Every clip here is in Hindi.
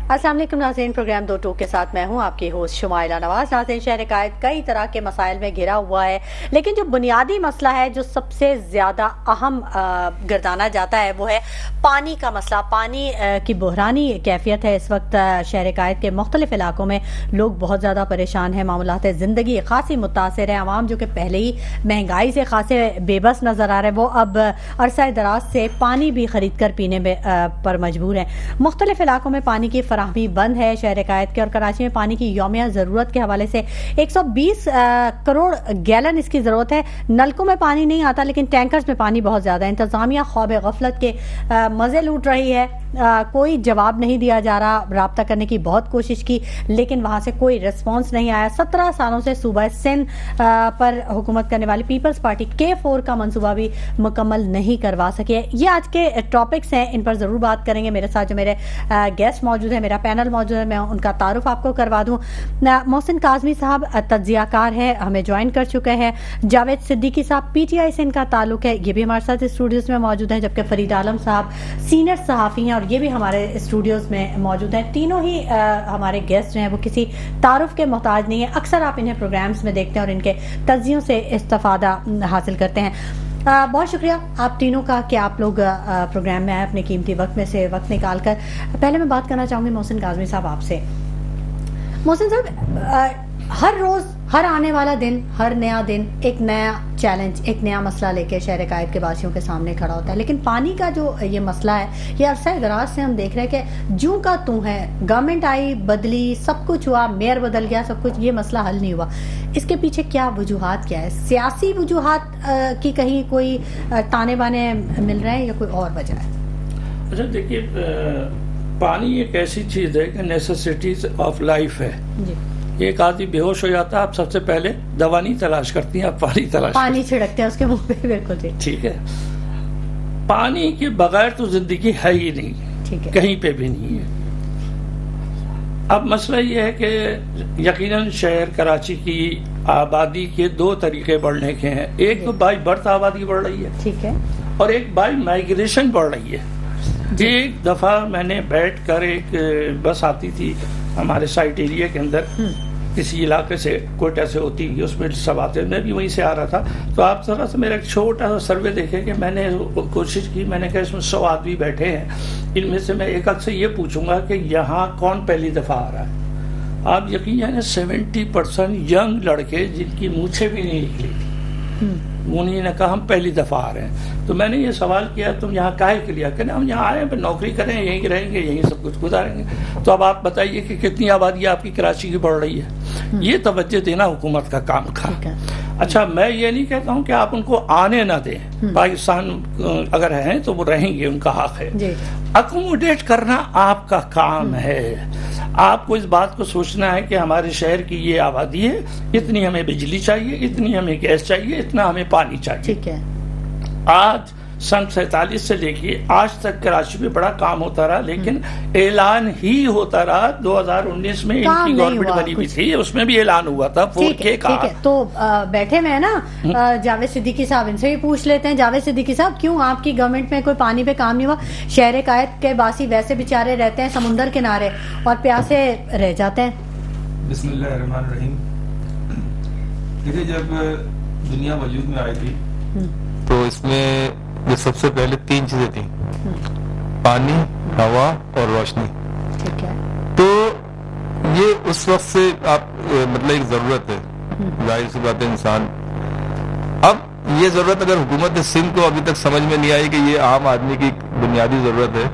अस्सलाम वालेकुम नाज़रीन, प्रोग्राम दो टूक के साथ मैं हूं आपकी होस्ट शुमाइला नवाज। नाज़रीन, शहर कायद कई तरह के मसाइल में घिरा हुआ है, लेकिन जो बुनियादी मसला है जो सबसे ज़्यादा अहम गर्दाना जाता है वो है पानी का मसला। पानी की बहरानी कैफियत है इस वक्त शहर कायद के मुख्तलिफ इलाकों में। लोग बहुत ज़्यादा परेशान हैं, मामलात ज़िंदगी खासी मुतासर है। आवाम जो कि पहले ही महंगाई से खासे बेबस नज़र आ रहे हैं, वो अब अरसा दराज से पानी भी ख़रीद कर पीने में पर मजबूर हैं। मुख्तलिफ इलाकों में पानी की फराहमी बंद है शहर कायद के, और कराची में पानी की यौमिया ज़रूरत के हवाले से 120 करोड़ गैलन इसकी ज़रूरत है। नलकों में पानी नहीं आता, लेकिन टैंकर्स में पानी बहुत ज़्यादा है। इंतज़ामिया ख्वाब गफलत के मज़े लूट रही है। कोई जवाब नहीं दिया जा रहा। रब्ता करने की बहुत कोशिश की, लेकिन वहाँ से कोई रिस्पॉन्स नहीं आया। 17 सालों से सूबा सिंध पर हुकूमत करने वाली पीपल्स पार्टी K4 का मनसूबा भी मुकम्मल नहीं करवा सके। ये आज के टॉपिक्स हैं, इन पर ज़रूर बात करेंगे। मेरे साथ जो मेरे गेस्ट मौजूद है, मेरा पैनल मौजूद है, मैं उनका तारुफ आपको करवा दूं। मोहसिन काज़मी साहब तज्जियाकार हैं, हमें ज्वाइन कर चुके हैं। जावेद सिद्दीकी साहब PTI से इनका ताल्लुक है, ये भी हमारे साथ स्टूडियोज़ में मौजूद हैं। जबकि फरीद आलम साहब सीनियर सहाफ़ी हैं और ये भी हमारे स्टूडियोज़ में मौजूद हैं। तीनों ही हमारे गेस्ट हैं, वो किसी तारुफ के मोहताज नहीं है। अक्सर आप इन्हें प्रोग्राम्स में देखते हैं और इनके तज्जियों से इस्तिफ़ादा हासिल करते हैं। बहुत शुक्रिया आप तीनों का कि आप लोग प्रोग्राम में आए, अपने कीमती वक्त में से वक्त निकाल कर। पहले मैं बात करना चाहूँगी मोहसिन काज़मी साहब आपसे। मोहसिन साहब, हर रोज़, हर आने वाला दिन, हर नया दिन एक नया चैलेंज, एक नया मसला लेके शहर कायद के वासियों के सामने खड़ा होता है। लेकिन पानी का जो ये मसला है, ये अरसा दराज से हम देख रहे हैं कि जूं का तू है। गवर्नमेंट आई, बदली, सब कुछ हुआ, मेयर बदल गया, सब कुछ, ये मसला हल नहीं हुआ। इसके पीछे क्या वजूहात क्या है? सियासी वजूहात की कहीं कोई ताने बाने मिल रहे हैं या कोई और वजह है? अच्छा देखिए, पानी एक ऐसी चीज़ है कि नेसेसिटीज ऑफ लाइफ है जी। एक आदमी बेहोश हो जाता है, आप सबसे पहले दवा नहीं तलाश करती हैं, आप पानी छिड़कते हैं उसके मुंह पे। बिल्कुल जी, ठीक है। पानी के बगैर तो जिंदगी है ही नहीं, ठीक है, कहीं पे भी नहीं है। अब मसला ये है कि यकीनन शहर कराची की आबादी के दो तरीके बढ़ने के हैं। एक तो बाई बर्थ आबादी बढ़ रही है, ठीक है, और एक बाई माइग्रेशन बढ़ रही है। एक दफा मैंने बैठ कर, एक बस आती थी हमारे साइट एरिया के अंदर, किसी इलाके से, कोयटा से होती हुई, उसमें सब आते, मैं भी वहीं से आ रहा था। तो आप जरा से मेरा एक छोटा सा सर्वे देखे कि मैंने कोशिश की, मैंने कहा इसमें 100 आदमी बैठे हैं, इनमें से मैं एक से ये पूछूंगा कि यहाँ कौन पहली दफा आ रहा है। आप यकीन जाने 70% यंग लड़के जिनकी मूछें भी नहीं निकली थी, उन्हीं ने कहा हम पहली दफा आ रहे हैं। तो मैंने ये सवाल किया, तुम यहाँ काहे के लिए? कहने हम यहाँ आए हैं, नौकरी करें, यहीं रहेंगे, यहीं सब कुछ गुजारेंगे। तो अब आप बताइए कि कितनी आबादी आपकी कराची की बढ़ रही है। ये तवज्जो देना हुकूमत का काम था। अच्छा, मैं ये नहीं कहता हूँ कि आप उनको आने ना दें, पाकिस्तान अगर हैं तो वो रहेंगे, उनका हक है। अकोमोडेट करना आपका काम है। आपको इस बात को सोचना है कि हमारे शहर की ये आबादी है, इतनी हमें बिजली चाहिए, इतनी हमें गैस चाहिए, इतना हमें पानी चाहिए, ठीक है। आज सन 47 से लेके आज तक कराची में बड़ा काम होता रहा, लेकिन ऐलान ही होता रहा। 2019 में इनकी गवर्नमेंट बनी हुई थी, उसमें भी ऐलान हुआ था 4K का। ठीक है, तो बैठे में है ना जावेद सिद्दीकी साहब, इनसे भी पूछ लेते हैं। जावेद सिद्दीकी साहब, क्यों आपकी गवर्नमेंट में कोई पानी पे काम नहीं हुआ? शहर कायद के बासी वैसे बेचारे रहते हैं समुंदर किनारे और प्यासे रह जाते हैं। बिस्मिल्लाहिर्रहमानिर्रहीम। देखिए, जब दुनिया वजूद में आई थी तो इसमें जो सबसे पहले 3 चीजें थी, पानी, हवा और रोशनी। ठीक है। तो ये उस वक्त से आप मतलब एक जरूरत है, जाहिर सी बात है इंसान। अब ये जरूरत अगर हुकूमत सिंध को अभी तक समझ में नहीं आई कि ये आम आदमी की बुनियादी जरूरत है,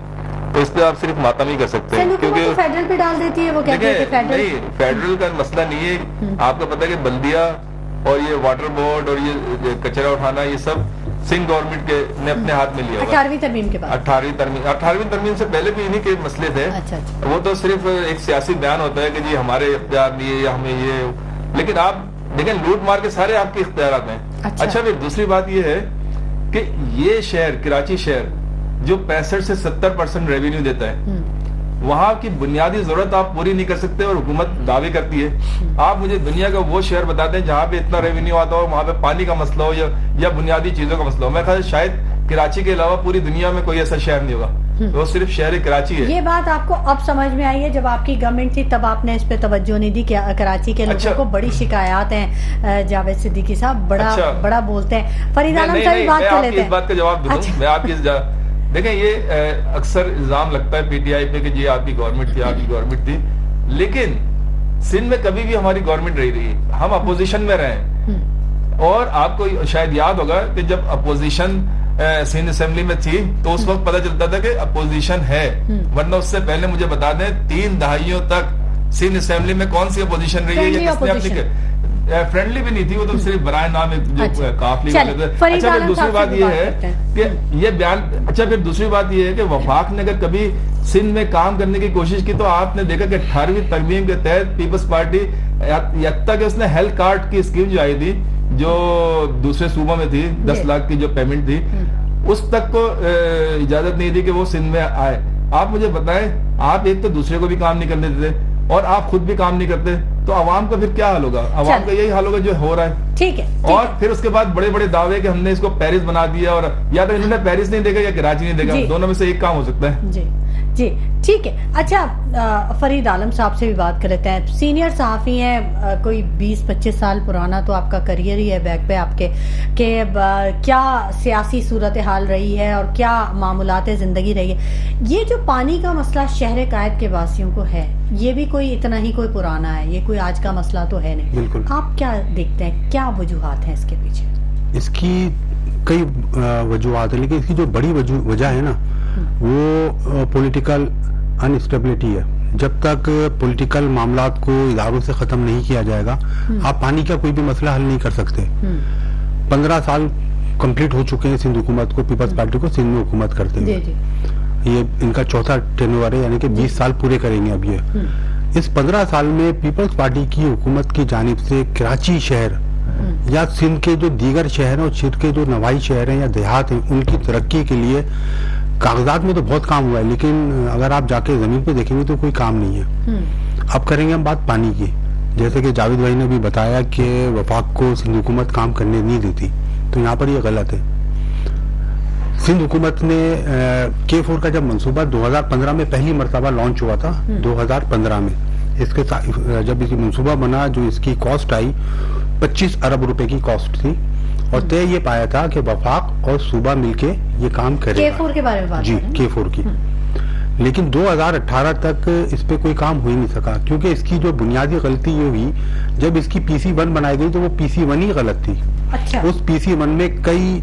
तो इस पर आप सिर्फ मातम ही कर सकते हैं, क्योंकि तो फेडरल पे डाल देती है। वो कहते हैं कि फेडरल नहीं, फेडरल का मसला नहीं है। आपको पता है कि बल्दिया और ये वाटर बोर्ड और ये कचरा उठाना, ये सब सिंध गवर्नमेंट के ने अपने हाथ में लिया। 18वीं तरमीम के बाद, 18वीं तरमीम से पहले भी इन्हीं के मसले थे। अच्छा। वो तो सिर्फ एक सियासी बयान होता है कि जी हमारे इख्तियार दिए या हमें ये, लेकिन आप देखें लूट मार के सारे आपके इख्तियारात हैं। अच्छा, फिर दूसरी बात ये है कि ये शहर, कराची शहर, जो 65 से 70% रेवेन्यू देता है, वहां की बुनियादी जरूरत आप पूरी नहीं कर सकते और हुकूमत दावे करती है। आप मुझे दुनिया का वो शहर बताते हैं जहां पे इतना रेवेन्यू आता हो, वहां पे पानी का मसला हो या बुनियादी चीजों का मसला हो। मैं ख्याल शायद कराची के अलावा पूरी दुनिया में कोई ऐसा शहर नहीं होगा वो सिर्फ शहर कराची है। ये बात आपको अब समझ में आई है? जब आपकी गवर्नमेंट थी तब आपने इस पे तवज्जो नहीं दी कि कराची के लोगों को बड़ी शिकायत हैं। जावेद सिद्दीकी साहब बड़ा बोलते हैं। फरीद आलम साहब भी बात कर लेते हैं। इस बात का जवाब दूं, मैं आपकी देखें, ये अक्सर इल्जाम लगता है पीटीआई पे कि ये आपकी गवर्नमेंट थी, लेकिन सिंध में कभी भी हमारी गवर्नमेंट रही, हम अपोजिशन में रहे। और आपको शायद याद होगा कि जब अपोजिशन सिंध असेंबली में थी तो उस वक्त पता चलता था कि अपोजिशन है, वरना उससे पहले मुझे बता दें 3 दहाइयों तक सिंध असेंबली में कौन सी अपोजिशन रही है? या किसने अपनी फ्रेंडली भी नहीं थी, वो तो सिर्फ बराए नाम जो काफली वाले थे। अच्छा, फिर दूसरी बात ये है कि ये बयान, अच्छा फिर दूसरी बात ये है कि वफाक ने अगर कभी सिंध में काम करने की कोशिश की तो आपने देखा कि 18वीं तरमीम के तहत पीपल्स पार्टी यत्ता के उसने हेल्थ कार्ड की स्कीम जो आई थी, जो दूसरे सूबों में थी, 10 लाख की जो पेमेंट थी, उस तक को इजाजत नहीं दी कि वो सिंध में आए। आप मुझे बताएं, आप एक तो दूसरे को भी काम नहीं करने देते और आप खुद भी काम नहीं करते, तो आवाम का फिर क्या हाल होगा? आवाम का यही हाल होगा जो हो रहा है। ठीक है। और फिर उसके बाद बड़े बड़े दावे कि हमने इसको पेरिस बना दिया, और या तो इन्होंने पेरिस नहीं देखा या कराची नहीं देखा, दोनों में से एक काम हो सकता है। जी ठीक है। अच्छा, फरीद आलम साहब से भी बात कर लेते हैं। सीनियर सहाफ़ी हैं, कोई 20-25 साल पुराना तो आपका करियर ही है बैक पे आपके, कि क्या सियासी सूरत हाल रही है और क्या मामूलात ज़िंदगी रही है। ये जो पानी का मसला शहर कायद के वासियों को है, ये भी कोई इतना ही कोई पुराना है, ये कोई आज का मसला तो है नहीं। बिल्कुल। आप क्या देखते हैं, क्या वजूहात हैं इसके पीछे? इसकी कई वजूहात है, लेकिन इसकी जो बड़ी वजह है ना, वो पॉलिटिकल अनस्टेबिलिटी है। जब तक पॉलिटिकल मामलात को इदारों से खत्म नहीं किया जाएगा, आप पानी का कोई भी मसला हल नहीं कर सकते। 15 साल कंप्लीट हो चुके हैं सिंध हुकूमत को, पीपल्स पार्टी को सिंध में हुकूमत करते हुए। ये इनका चौथा टेन्योर है, यानी कि 20 साल पूरे करेंगे अब ये। इस 15 साल में पीपल्स पार्टी की हुकूमत की जानिब से कराची शहर या सिंध के जो दीगर शहर हैं और सिंध के जो नवाई शहर हैं या देहात हैं, उनकी तरक्की के लिए कागजात में तो बहुत काम हुआ है, लेकिन अगर आप जाके जमीन पे देखेंगे तो कोई काम नहीं है। अब करेंगे हम बात पानी की। जैसे कि जावेद भाई ने भी बताया कि वफाक को सिंध हुकूमत काम करने नहीं देती, तो यहाँ पर ये गलत है। सिंध हुकूमत ने K4 का जब मंसूबा 2015 में पहली मरतबा लॉन्च हुआ था, 2015 में इसके जब इसकी मंसूबा बना, जो इसकी कॉस्ट आई 25 अरब रुपए की कॉस्ट थी, और तय ये पाया था कि वफाक और सूबा मिलके ये काम करेगा। K4 के बारे में बात जी, K4 की। लेकिन 2018 तक इस पे कोई काम हो ही नहीं सका, क्योंकि इसकी जो बुनियादी गलती ये हुई, जब इसकी PC1 बनाई गई तो वो PC1 ही गलत थी। अच्छा। उस PC1 में कई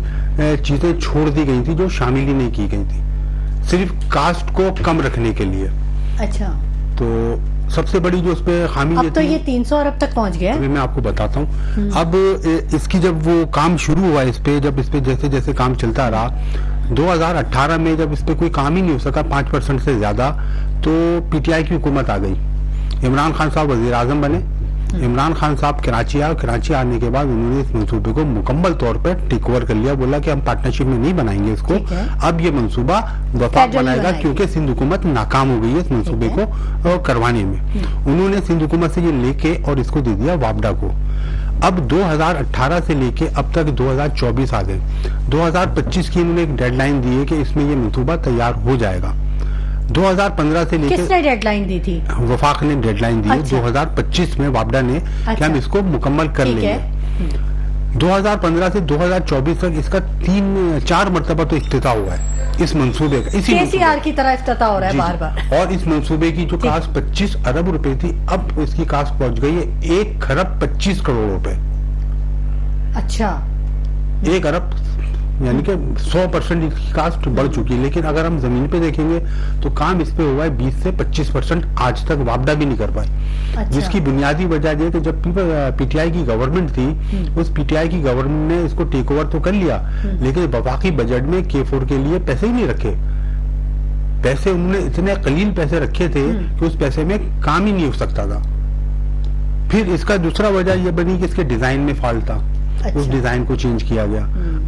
चीजें छोड़ दी गई थी जो शामिल ही नहीं की गई थी, सिर्फ कास्ट को कम रखने के लिए। अच्छा। तो सबसे बड़ी जो उस पे खामी अब तो ये 300 अरब तक पहुंच गया। मैं आपको बताता हूँ। अब इसकी जब वो काम शुरू हुआ, इस पे जब इस पे जैसे जैसे काम चलता रहा, 2018 में जब इस पे कोई काम ही नहीं हो सका 5% से ज्यादा, तो PTI की हुकूमत आ गई। इमरान खान साहब वजीर आजम बने। इमरान खान साहब कराची आए, कराची आने के बाद उन्होंने इस मंसूबे को मुकम्मल तौर पर टेक ओवर कर लिया। बोला कि हम पार्टनरशिप में नहीं बनाएंगे इसको, अब ये मंसूबा वफाक बनाएगा, क्योंकि सिंध हुकूमत नाकाम हो गई है इस मंसूबे को करवाने में। उन्होंने सिंध हुकूमत से ये लेके और इसको दे दिया वापडा को। अब 2018 से लेके अब तक 2024 आ गए। 2025 की इन्होंने एक डेडलाइन दी है कि इसमें ये मंसूबा तैयार हो जाएगा। 2015 से लेकर किसने डेडलाइन दी थी? वफाक ने डेडलाइन दी है। 2025 में वापडा ने कि हम इसको मुकम्मल कर लेंगे। 2015 से 2024 तक इसका 3-4 मरतबा तो इफ्तिताह हुआ है इस मंसूबे का। इसी KCR की तरह इफ्तिताह हो रहा है बार बार। और इस मंसूबे की जो कास्ट 25 अरब रुपए थी, अब इसकी कास्ट पहुंच गई है 1 खरब 25 करोड़ रुपए। अच्छा। 1 अरब यानी कि 100% इसकी कास्ट बढ़ चुकी है। लेकिन अगर हम जमीन पे देखेंगे तो काम इस पे हुआ है 20 से 25%, आज तक वापडा भी नहीं कर पाए। अच्छा। जिसकी बुनियादी वजह यह कि जब PTI की गवर्नमेंट थी, उस PTI की गवर्नमेंट ने इसको टेक ओवर तो कर लिया, लेकिन वफाकी बजट में K4 के लिए पैसे ही नहीं रखे। पैसे उन्होंने इतने कलील पैसे रखे थे कि उस पैसे में काम ही नहीं हो सकता था। फिर इसका दूसरा वजह यह बनी कि इसके डिजाइन में फॉल्ट था। उस डिजाइन को चेंज किया गया।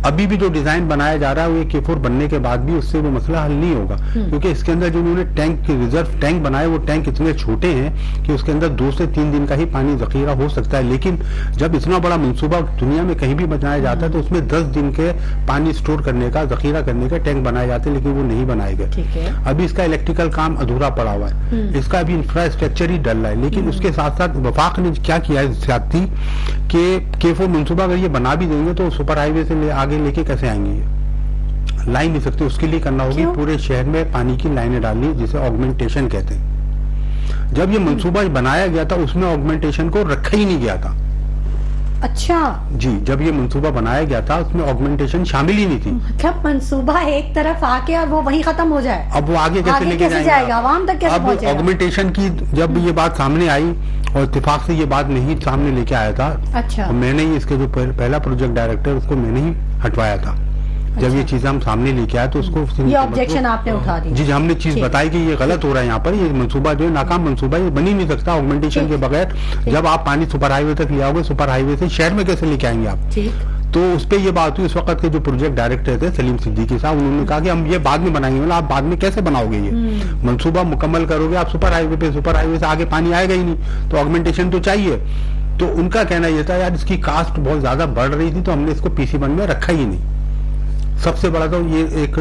अभी भी जो डिजाइन बनाया जा रहा है वो ये K4 बनने के बाद भी उससे वो मसला हल नहीं होगा, क्योंकि इसके अंदर जो उन्होंने टैंक रिजर्व टैंक बनाए वो टैंक इतने छोटे हैं कि उसके अंदर 2 से 3 दिन का ही पानी जखीरा हो सकता है। लेकिन जब इतना बड़ा मंसूबा दुनिया में कहीं भी बनाया जाता है तो उसमें 10 दिन के पानी स्टोर करने का, जखीरा करने का टैंक बनाए जाते हैं, लेकिन वो नहीं बनाए गए। अभी इसका इलेक्ट्रिकल काम अधूरा पड़ा हुआ है, इसका अभी इंफ्रास्ट्रक्चर ही डल रहा है। लेकिन उसके साथ साथ वफाक ने क्या किया है साथी कि K4 मंसूबा अगर ये बना भी देंगे तो सुपर हाईवे से आगे लेके कैसे आएंगे, ये लाइन नहीं सकते। उसके लिए करना होगी पूरे शहर में पानी की लाइनें डालनी, जिसे ऑगमेंटेशन कहते हैं। जब ये मंसूबा बनाया गया था उसमें ऑगमेंटेशन को रखा ही नहीं गया था। अच्छा जी, जब ये मंसूबा बनाया गया था उसमें ऑगमेंटेशन शामिल ही नहीं थी। मतलब मंसूबा एक तरफ आके और वो वहीं खत्म हो जाए, अब वो आगे कैसे लेके जाएगा, आवाम तक कैसे पहुंचेगा? अब ऑगमेंटेशन की जब ये बात सामने आई और इत्तेफाक से ये बात नहीं सामने लेके आया था, अच्छा, तो मैंने ही इसके जो पहला प्रोजेक्ट डायरेक्टर उसको मैंने ही हटवाया था। जब ये चीजें हम सामने लेके आए तो उसको ये ऑब्जेक्शन आपने उठा दी? जी, हमने चीज बताई कि ये गलत हो रहा है, यहाँ पर ये मंसूबा जो है नाकाम मंसूबा, ये बन ही नहीं सकता ऑगमेंटेशन के बगैर। जब आप पानी सुपर हाईवे तक ले आओगे, सुपर हाईवे से शहर में कैसे लेके आएंगे आप? तो उस पर ये बात हुई। उस वक्त के जो प्रोजेक्ट डायरेक्टर थे सलीम सिद्दीकी साहब, उन्होंने कहा कि हम ये बाद में बनाएंगे। मतलब आप बाद में कैसे बनाओगे, ये मंसूबा मुकम्मल करोगे आप सुपर हाईवे पे, सुपर हाईवे से आगे पानी आएगा ही नहीं, तो ऑगमेंटेशन तो चाहिए। तो उनका कहना यह था यार इसकी कास्ट बहुत ज्यादा बढ़ रही थी, तो हमने इसको PC1 में रखा ही नहीं। सबसे बड़ा तो ये एक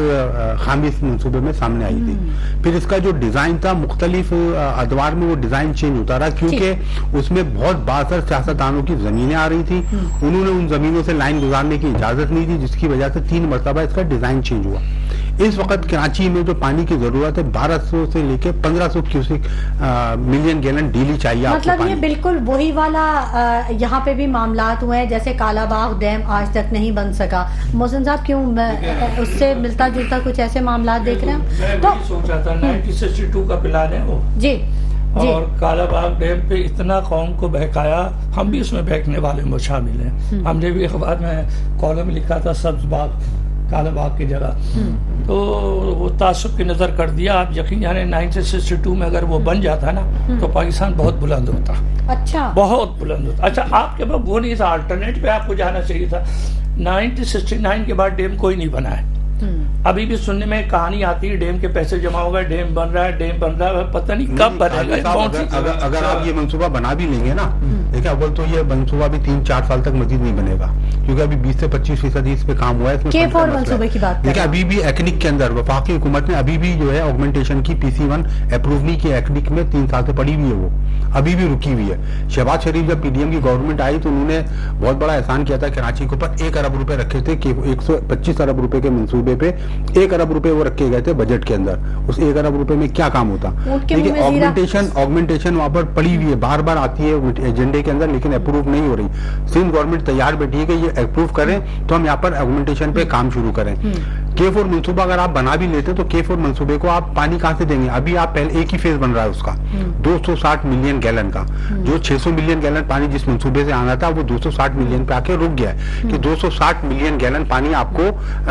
खामी इस मंसूबे में सामने आई थी। फिर इसका जो डिजाइन था मुख्तलिफ अदवार में वो डिजाइन चेंज होता रहा, क्योंकि उसमें बहुत बासर सियासतदानों की जमीनें आ रही थी। उन्होंने उन जमीनों से लाइन गुजारने की इजाजत नहीं दी, जिसकी वजह से 3 मरतबा इसका डिजाइन चेंज हुआ। इस वक्त कराची में जो पानी की जरूरत है 1200 से लेके 1500 क्यूसिक मिलियन गैलन डेली चाहिए। मतलब ये बिल्कुल वही वाला यहाँ पे भी मामलात हुए हैं, जैसे कालाबाग डैम आज तक नहीं बन सका। मोहसिन साहब क्यों उससे मिलता जुलता कुछ ऐसे मामलात देख रहे हैं? तो सोच रहा था 1962 का प्लान है वो जी, और कालाबाग डैम पे इतना कौम को बहकाया, हम भी उसमें बहकने वाले में शामिल हैं। हमने भी अखबार में कॉलम लिखा था सब्ज बाग कालाबाग की जगह, तो वो तासुब की नजर कर दिया। आप यकीन जाने 1962 में अगर वो बन जाता ना तो पाकिस्तान बहुत बुलंद होता। अच्छा, बहुत बुलंद होता। अच्छा, आपके पास वो नहीं था, अल्टरनेट पे आपको जाना चाहिए था। 1969 के बाद डैम कोई नहीं बना है। अभी भी सुनने में कहानी आती है डैम के पैसे जमा हो गए, डैम बन रहा है, डैम बन रहा है, पता नहीं कब बनेगा। अगर आप ये मंसूबा बना भी लेंगे ना, देखिए अव्वल तो ये मंसूबा भी 3-4 साल तक मजीद नहीं बनेगा, क्योंकि अभी 20 से 25% इस पे काम हुआ है। K4 मंसूबे की बात देखिए, अभी भी एक्निक के अंदर वफाकी हुकूमत ने अभी भी जो है ऑगमेंटेशन की PC1 अप्रूव नहीं की। एक्निक में 3 साल से पड़ी हुई है, वो अभी भी रुकी हुई है। शहबाज शरीफ जब PDM की गवर्नमेंट आई तो उन्होंने बहुत बड़ा एहसान किया था कराची के ऊपर। 1 अरब रुपए रखे थे, 125 अरब रुपए के मंसूबे पे 1 अरब रुपए वो रखे गए थे बजट के अंदर। उस 1 अरब रुपए में क्या काम होता? देखिए, ऑगमेंटेशन वहां पर पड़ी हुई है, बार बार आती है एजेंडे के अंदर, लेकिन अप्रूव नहीं हो रही। सिंध गवर्नमेंट तैयार बैठी है कि ये अप्रूव करें तो हम यहाँ पर ऑगमेंटेशन पे काम शुरू करें। K4 मंसूबा अगर आप बना भी लेते तो K4 मंसूबे को आप पानी कहां से देंगे? अभी आप पहले एक ही फेज बन रहा है उसका 260 मिलियन गैलन का, जो 600 मिलियन गैलन पानी जिस मंसूबे से आना था वो 260 मिलियन पे आके रुक गया है कि 260 मिलियन गैलन पानी आपको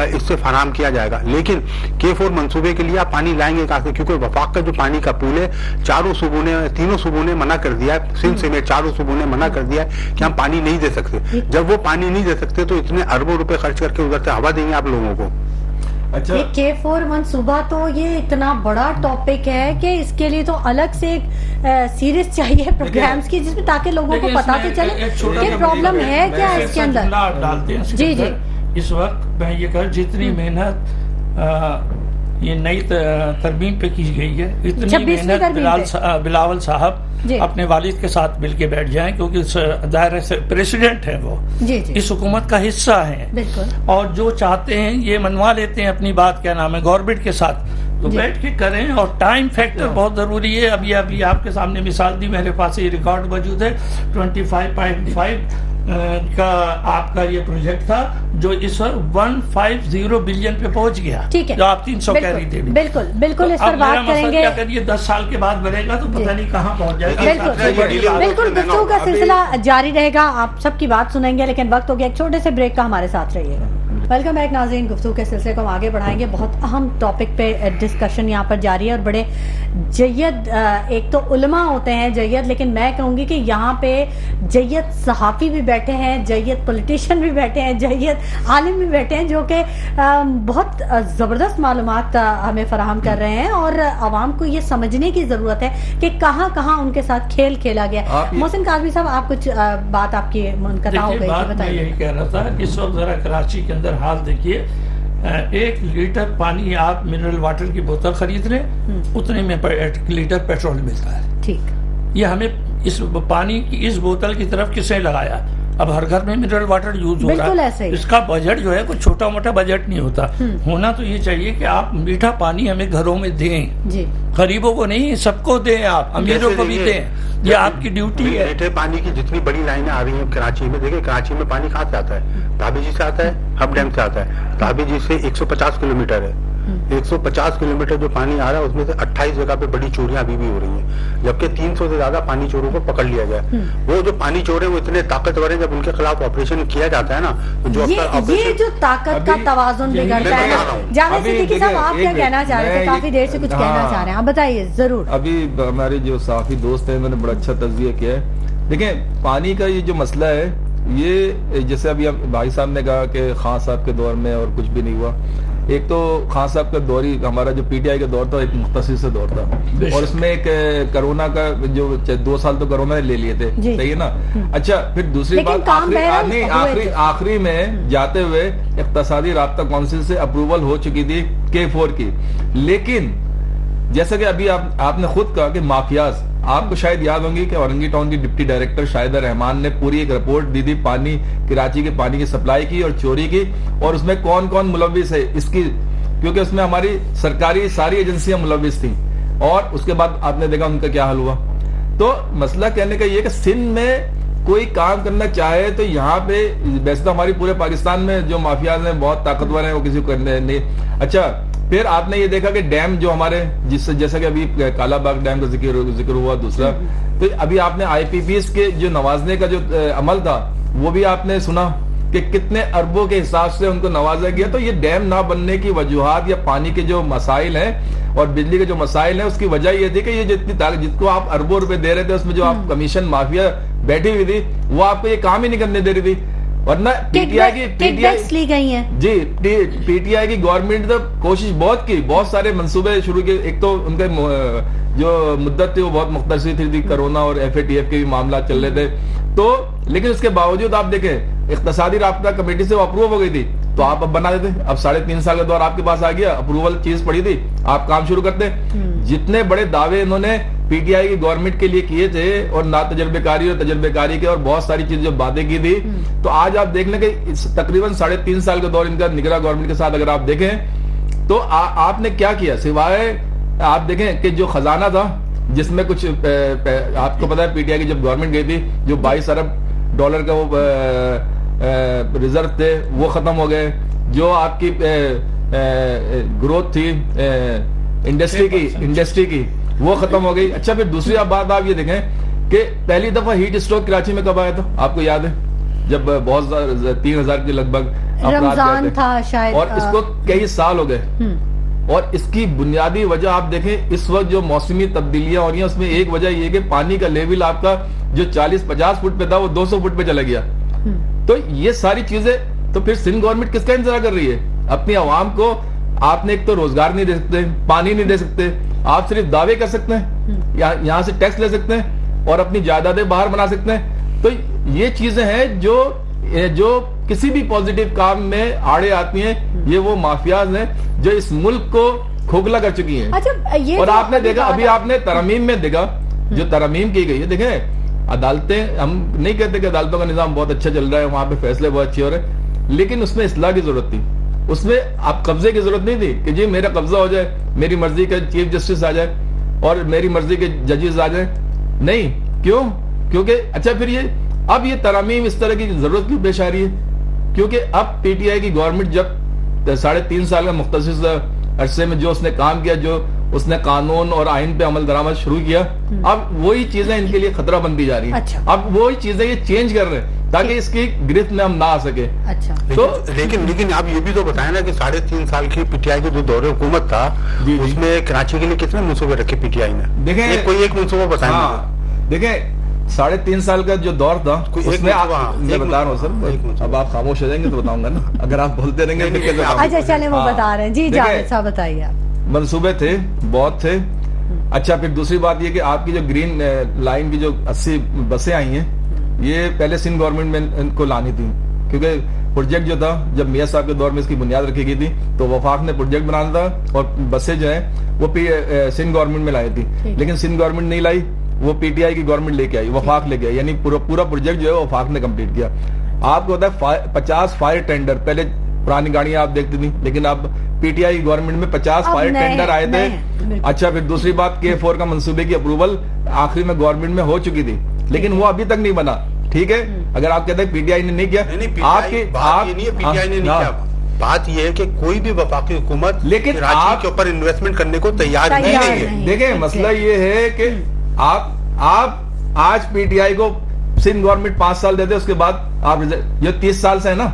इससे फराहम किया जाएगा। लेकिन K4 मंसूबे के लिए आप पानी लाएंगे कहां से? क्योंकि वफाक का जो पानी का पूल है, तीनों सूबों ने मना कर दिया है, सिंध समेत 4 सूबों ने मना कर दिया है कि हम पानी नहीं दे सकते। जब वो पानी नहीं दे सकते तो इतने अरबों रुपए खर्च करके उधर से हवा देंगे आप लोगों को। अच्छा, ये K4 मंसूबा तो ये इतना बड़ा टॉपिक है कि इसके लिए तो अलग से एक सीरीज चाहिए प्रोग्राम्स की, जिसमें ताकि लोगों को पता तो चले कि प्रॉब्लम है क्या इसके अंदर। डालते हैं जी जी। इस वक्त मैं ये कह, जितनी मेहनत ये नई तरमीम पे की गई है, इतनी मेहनत बिलावल साहब अपने वालिद के साथ मिलके बैठ जाएं, क्योंकि दायरे से प्रेसिडेंट है वो, इस हुकूमत का हिस्सा है, और जो चाहते हैं ये मनवा लेते हैं अपनी बात, क्या नाम है, गवर्नमेंट के साथ, तो बैठ के करें। और टाइम फैक्टर बहुत जरूरी है। अभी आपके सामने मिसाल दी, मेरे पास ये रिकॉर्ड मौजूद है, 25.5 का आपका ये प्रोजेक्ट था जो इस वक्त 150 बिलियन पे पहुंच गया। ठीक है, जो आप 300 कह रही थी। बिल्कुल बिल्कुल, इस पर बात करेंगे। अगर ये 10 साल के बाद बनेगा तो पता नहीं कहाँ पहुंच जाएगा। बिल्कुल गुफ्तगू का सिलसिला जारी रहेगा, आप सबकी बात सुनेंगे, लेकिन वक्त हो गया एक छोटे से ब्रेक का। हमारे साथ रहिएगा। वेलकम बैक नाज़रीन, गुफ्तगू के सिलसिले को हम आगे बढ़ाएंगे। बहुत अहम टॉपिक पे डिस्कशन यहाँ पर जारी है और बड़े जय्यद एक तो उलमा होते हैं जय्यद, लेकिन मैं कहूँगी कि यहाँ पे जय्यद सहाफ़ी भी बैठे हैं, जय्यद पॉलिटिशियन भी बैठे हैं, जय्यद आलिम भी बैठे हैं, जो कि बहुत ज़बरदस्त मालूमात हमें फराहम कर रहे हैं और आवाम को ये समझने की ज़रूरत है कि कहाँ कहाँ उनके साथ खेल खेला गया। मोहसिन काज़मी साहब, आप कुछ बात आपकी मुनक़ता हो गई, बताइए। यही कह रहा था कि इस वक्त जरा कराची के अंदर हाल देखिए, 1 लीटर पानी आप मिनरल वाटर की बोतल खरीद लें, उतने में 1 लीटर पेट्रोल मिलता है। ठीक, ये हमें इस पानी की इस बोतल की तरफ किसने लगाया? अब हर घर में मिनरल वाटर यूज हो रहा है। इसका बजट जो है कोई छोटा मोटा बजट नहीं होता। होना तो ये चाहिए कि आप मीठा पानी हमें घरों में दें जी। गरीबों को नहीं, सबको दें, आप अमीरों को भी दें, ये आपकी ड्यूटी है। मीठे पानी की जितनी बड़ी लाइनें आ रही हैं कराची में, देखिए कराची में पानी कहाँ से आता है? धाबी जी से आता है, हब डैम से आता है। धाबी जी से 150 किलोमीटर है। 150 किलोमीटर जो पानी आ रहा है उसमें से 28 जगह पे बड़ी चोरियां अभी भी हो रही हैं, जबकि 300 से ज्यादा पानी चोरों को पकड़ लिया गया। वो जो पानी चोर है वो इतने ताकतवर है, जब उनके खिलाफ ऑपरेशन किया जाता है ना, तो जो ये जो ताकत का तवाज़ुन बिगड़ता है ना। जावेद सिद्दीकी साहब, आप क्या कहना चाह रहे थे? काफी देर से कुछ कहना चाह रहे हैं, आप बताइए जरूर। अभी हमारे जो साफी दोस्त हैं उन्होंने बड़ा अच्छा तज़किया किया है। देखें, पानी का ये जो मसला है, ये जैसे अभी भाई साहब ने कहा कि खान साहब के दौर में और कुछ भी नहीं हुआ। एक तो खान साहब का दौर ही, हमारा जो पीटीआई का दौर था एक मुख्तसर से दौर था, और उसमें एक कोरोना का जो 2 साल तो कोरोना ने ले लिए थे, सही है ना। अच्छा, फिर दूसरी बात आखिरी में जाते हुए इक़्तिसादी राब्ता काउंसिल से अप्रूवल हो चुकी थी K4 की। लेकिन जैसा कि अभी आपने खुद कहा कि माफियाज, आपको शायद याद होंगी कि औरंगी टाउन की डिप्टी डायरेक्टर शाहिदा रहमान ने पूरी एक रिपोर्ट दी थी पानी, कराची के पानी की सप्लाई की और चोरी की, और उसमें कौन कौन मुलविस है इसकी, क्योंकि उसमें हमारी सरकारी सारी एजेंसियां मुलविस थी। और उसके बाद आपने देखा उनका क्या हाल हुआ। तो मसला कहने का ये कि सिंध में कोई काम करना चाहे तो यहाँ पे, वैसे तो हमारी पूरे पाकिस्तान में जो माफियाज हैं बहुत ताकतवर हैं, वो किसी को करने नहीं। अच्छा, फिर आपने ये देखा कि डैम जो हमारे, जिससे जैसा कि अभी कालाबाग डैम का जिक्र हुआ, दूसरा तो अभी आपने IPPs के जो नवाजने का जो अमल था वो भी आपने सुना कि कितने अरबों के हिसाब से उनको नवाजा गया। तो ये डैम ना बनने की वजूहात या पानी के जो मसाइल हैं और बिजली के जो मसाइल हैं, उसकी वजह ये थी कि ये जिसको आप अरबों रुपए दे रहे थे, उसमें जो आप कमीशन माफिया बैठी हुई थी, वो आपको ये काम ही नहीं करने दे रही थी। वरना पीटीआई ली गई है जी, पीटीआई की गवर्नमेंट ने कोशिश बहुत की, बहुत सारे मंसूबे शुरू किए। एक तो उनके जो मुद्दत थी वो बहुत मुख्तसर थी, कोरोना और FATF के भी मामला चल रहे थे। तो लेकिन उसके बावजूद आप देखें, इक़्तिसादी राब्ता कमेटी से वो अप्रूव हो गई थी, तो आप अब बना देते। अब 3.5 साल का दौर आपके पास आ गया, अप्रूवल चीज पड़ी थी, आप काम शुरू करते। जितने बड़े दावे इन्होंने पीटीआई की गवर्नमेंट के लिए किए थे, और ना तजर्बेकारी और तजर्बेकारी के, और बहुत सारी चीजें जो बातें की थी, तो आज आप देख लें कि तकरीबन 3.5 साल का दौर इनका निगरान गवर्नमेंट के साथ अगर आप देखें तो आपने क्या किया, सिवाय आप देखें कि जो खजाना था जिसमें कुछ आपको पता है पीटीआई की जब गवर्नमेंट गई थी, जो 22 अरब डॉलर का वो रिजर्व थे वो खत्म हो गए। जो आपकी ग्रोथ थी इंडस्ट्री की वो खत्म हो गई। अच्छा, फिर दूसरी बात आप ये देखें कि पहली दफा हीट स्ट्रोक कराची में कब आया था, आपको याद है? जब बहुत 3000 के लगभग रमजान था शायद, और इसको कई साल हो गए। और इसकी बुनियादी वजह आप देखें, इस वक्त जो मौसमी तब्दीलियां हो रही हैं उसमें एक वजह ये कि पानी का लेवल आपका जो 40-50 फुट पे था वो 200 फुट पे चला गया। तो ये सारी चीजें, तो फिर सिंध गवर्नमेंट किसका इंतजार कर रही है? अपनी आवाम को आपने एक तो रोजगार नहीं दे सकते, पानी नहीं दे सकते, आप सिर्फ दावे कर सकते हैं, यहाँ से टैक्स ले सकते हैं और अपनी जायदादें बाहर बना सकते हैं। तो ये चीजें हैं जो किसी भी पॉजिटिव काम में आड़े आती हैं। ये वो माफियाज हैं जो इस मुल्क को खोखला कर चुकी हैं। अच्छा, ये और आपने देखा, अभी आपने तरमीम में देखा, जो तरमीम की गई है, देखें अदालतें, हम नहीं कहते कि अदालतों का निजाम बहुत अच्छा चल रहा है, वहां पे फैसले बहुत अच्छे हो रहे हैं, लेकिन उसमें इस्लाह की जरूरत थी। उसमें आप कब्जे की जरूरत नहीं थी कि जी मेरा कब्जा हो जाए, मेरी मर्जी का चीफ जस्टिस आ जाए और मेरी मर्जी के जजेस आ जाए। नहीं, क्यों? क्योंकि अच्छा, फिर अब ये तरमीम इस तरह की जरूरत क्यों पेश आ रही है? क्योंकि अब पीटीआई की गवर्नमेंट जब 3.5 साल का मुख्तसर अरसे में जो उसने काम किया, जो उसने कानून और आइन पे अमल दरामद शुरू किया। अब वही चीजें इनके लिए खतरा बनती जा रही है। अच्छा। अब वही चीजें ये चेंज कर रहे हैं ताकि इसकी गिरफ्त में हम ना आ सके। अच्छा। तो लेकिन आप ये भी तो बताएं ना कि 3.5 साल की पीटीआई के जो दौरे हुकूमत था, जी, जी। उसमें कराची के लिए कितने मंसूबे रखे पीटीआई ने? देखें, कोई एक मंसूबा बताएं। हाँ, देखें 3.5 साल का जो दौर था उसमें मैं बता रहा हूँ सर, अब आप खामोश हो जाएंगे तो बताऊंगा ना, अगर आप बोलते रहेंगे तो कैसे बताऊंगा? अच्छा चले, वो बता रहे हैं जी। जावेद साहब बताइए आप। मंसूबे थे, बहुत थे। अच्छा, फिर दूसरी बात ये कि आपकी जो ग्रीन लाइन की जो 80 बसें आई हैं, ये पहले सिंध गवर्नमेंट में इनको लानी थी, क्योंकि प्रोजेक्ट जो था जब मियां साहब के दौर में इसकी बुनियाद रखी गई थी तो वफाक ने प्रोजेक्ट बनाना था और बसें जो है वो सिंध गवर्नमेंट में लाई थी, लेकिन सिंध गवर्नमेंट नहीं लाई, वो पीटीआई की गवर्नमेंट लेके आई, वफाक लेके आई, यानी पूरा प्रोजेक्ट जो है वो वफाक ने कंप्लीट किया। आपको पता है 50 फायर टेंडर, पहले पुरानी गाड़ियां आप देखती थी, लेकिन अब पीटीआई गवर्नमेंट में 50 फायर टेंडर आए थे। अच्छा, फिर दूसरी बात K4 का मंसूबे की अप्रूवल आखिरी में गवर्नमेंट में हो चुकी थी, लेकिन वो अभी तक नहीं बना। ठीक है, अगर आप कहते हैं पीटीआई ने नहीं किया, आपकी बात ये नहीं है पीटीआई ने नहीं किया, बात ये है कि कोई भी वफाकी हुकूमत लेकिन कराची के ऊपर इन्वेस्टमेंट करने को तैयार नहीं है। देखें, मसला ये है कि आप आज पीटीआई को सिंध गवर्नमेंट 5 साल देते, उसके बाद आप ये 30 साल से है ना,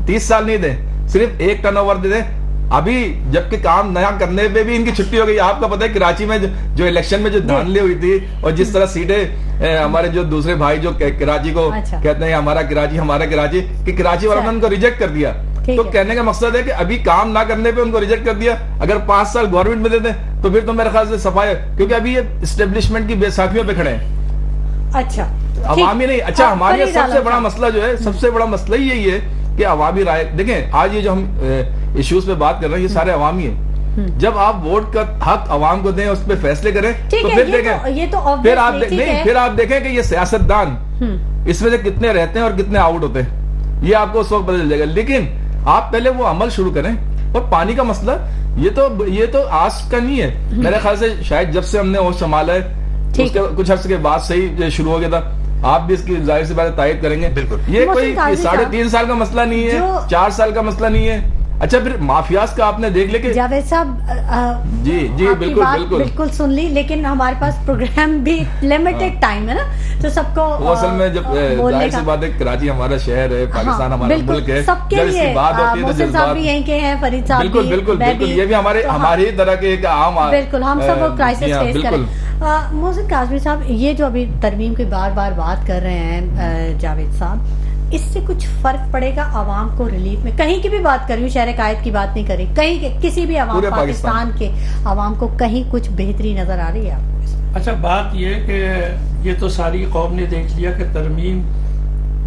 30 साल नहीं दे, सिर्फ 1 टर्नओवर दे दें। अभी जबकि काम नया करने पे भी इनकी छुट्टी हो गई। आपको पता है कराची में जो इलेक्शन में जो धांधली हुई थी और जिस तरह सीटें हमारे जो दूसरे भाई जो कराची को कहते हैं हमारा कराची कि कराची वालों ने उनको रिजेक्ट कर दिया। तो कहने का मकसद है कि अभी काम ना करने पे उनको रिजेक्ट कर दिया। अगर 5 साल गवर्नमेंट में दे दें तो फिर तो मेरे ख्याल से सफाई, क्योंकि अभी ये एस्टेब्लिशमेंट की बेसाखियों पे खड़े हैं। अच्छा, अवामी नहीं। अच्छा, हमारे सबसे बड़ा मसला जो है, सबसे बड़ा मसला ही यही है कि अवामी राय। देखें, आज ये जो हम इश्यूज पे बात कर रहे हैं ये सारे अवामी है। जब आप वोट का हक अवाम को दें, उस पर फैसले करें, तो फिर देखें, ये तो फिर आप देखें कि ये सियासतदान इसमें से कितने रहते हैं और कितने आउट होते हैं, ये आपको उस वक्त पता चल जाएगा। लेकिन आप पहले वो अमल शुरू करें। और पानी का मसला ये तो आज का नहीं है, मेरे ख्याल से शायद जब से हमने होश संभाला है उसके कुछ अर्से के बाद से ही शुरू हो गया था। आप भी इसकी जाहिर सी बात तायद करेंगे। बिल्कुल, ये कोई 3.5 साल का मसला नहीं है, 4 साल का मसला नहीं है। अच्छा, फिर माफियाज का आपने देख लिया कि जावेद साहब जी बिल्कुल सुन ली, लेकिन हमारे पास प्रोग्राम भी लिमिटेड टाइम है ना, तो सबको वो असल में जब जाहिर सी बात है कराची हमारा शहर है, पाकिस्तान हमारा मुल्क है, सबके जब इसकी बात होती है तो जज्बात भी यहीं के हैं, फरीद साहब बिल्कुल ये भी हमारे ही तरह के एक आम बिल्कुल हम सब वो क्राइसिस फेस करें। मोहसिन काज़मी साहब, ये जो अभी तरमीम की बार बात कर रहे हैं जावेद साहब, इससे कुछ फर्क पड़ेगा आवाम को रिलीफ में? कहीं की भी बात कर रही हूँ, शहर कायद की बात नहीं करी, कहीं के किसी भी आवाम, पाकिस्तान के आवाम को कहीं कुछ बेहतरी नजर आ रही है आपको? अच्छा, बात ये कि ये तो सारी कौम ने देख लिया कि तरमीम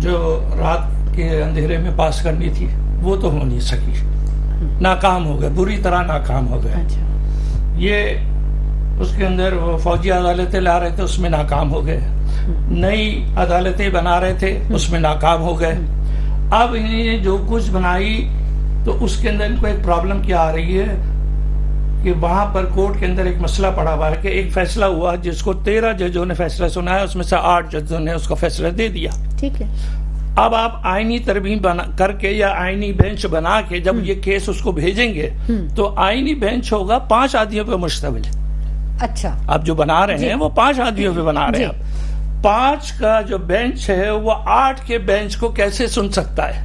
जो रात के अंधेरे में पास करनी थी वो तो हो नहीं सकी, नाकाम हो गए, बुरी तरह नाकाम हो गए। अच्छा। ये उसके अंदर वो फौजी अदालतें ला रहे थे, उसमें नाकाम हो गए, नई अदालतें बना रहे थे, उसमें नाकाम हो गए। अब इन्होंने जो कुछ बनाई तो उसके अंदर इनको एक प्रॉब्लम क्या आ रही है कि वहां पर कोर्ट के अंदर एक मसला पड़ा हुआ है कि एक फैसला हुआ जिसको 13 जजों ने फैसला सुनाया, उसमें से 8 जजों ने उसका फैसला दे दिया। ठीक है। अब आप आईनी तरमीम करके या आईनी बेंच बना के जब ये केस उसको भेजेंगे तो आईनी बेंच होगा 5 आदमियों पर मुश्तमिल। अच्छा, आप जो बना रहे हैं वो 5 आदमियों पे बना रहे हैं। 5 का जो बेंच है वो 8 के बेंच को कैसे सुन सकता है?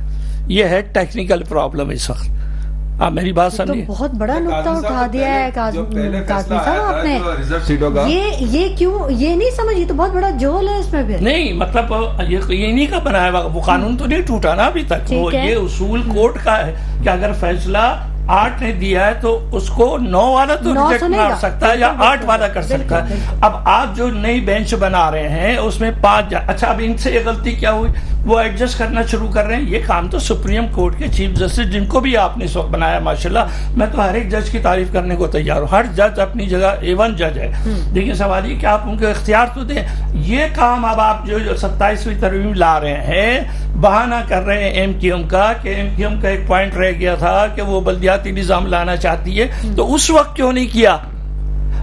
ये है टेक्निकल प्रॉब्लम इस वक्त। आप मेरी बात समझिए। तो बहुत बड़ा नुक्ता उठा दिया है काज़मी साहब आपने। रिजर्व सीटों का ये क्यों, ये नहीं समझ, ये तो बहुत बड़ा जोल है इसमें। फिर नहीं, मतलब ये नहीं का बनाया हुआ, वो कानून तो नहीं टूटा ना अभी तक। वो ये उसूल कोर्ट का है कि अगर फैसला 8 ने दिया है तो उसको 9 वाला तो रिजेक्ट कर सकता है या 8 वाला कर सकता है। अब आप जो नई बेंच बना रहे हैं उसमें 5 अच्छा, अब इनसे ये गलती क्या हुई, वो एडजस्ट करना शुरू कर रहे हैं। ये काम तो सुप्रीम कोर्ट के चीफ जस्टिस, जिनको भी आपने इस वक्त बनाया माशाल्लाह, मैं तो हर एक जज की तारीफ करने को तैयार हूँ। हर जज अपनी जगह A1 जज है, लेकिन सवाल ये कि आप उनको इख्तियार तो दें। ये काम अब आप जो 27वीं तरमीम ला रहे हैं, बहाना कर रहे हैं MQM का कि MQM का एक पॉइंट रह गया था कि वो बल्दियाती निजाम लाना चाहती है, तो उस वक्त क्यों नहीं किया?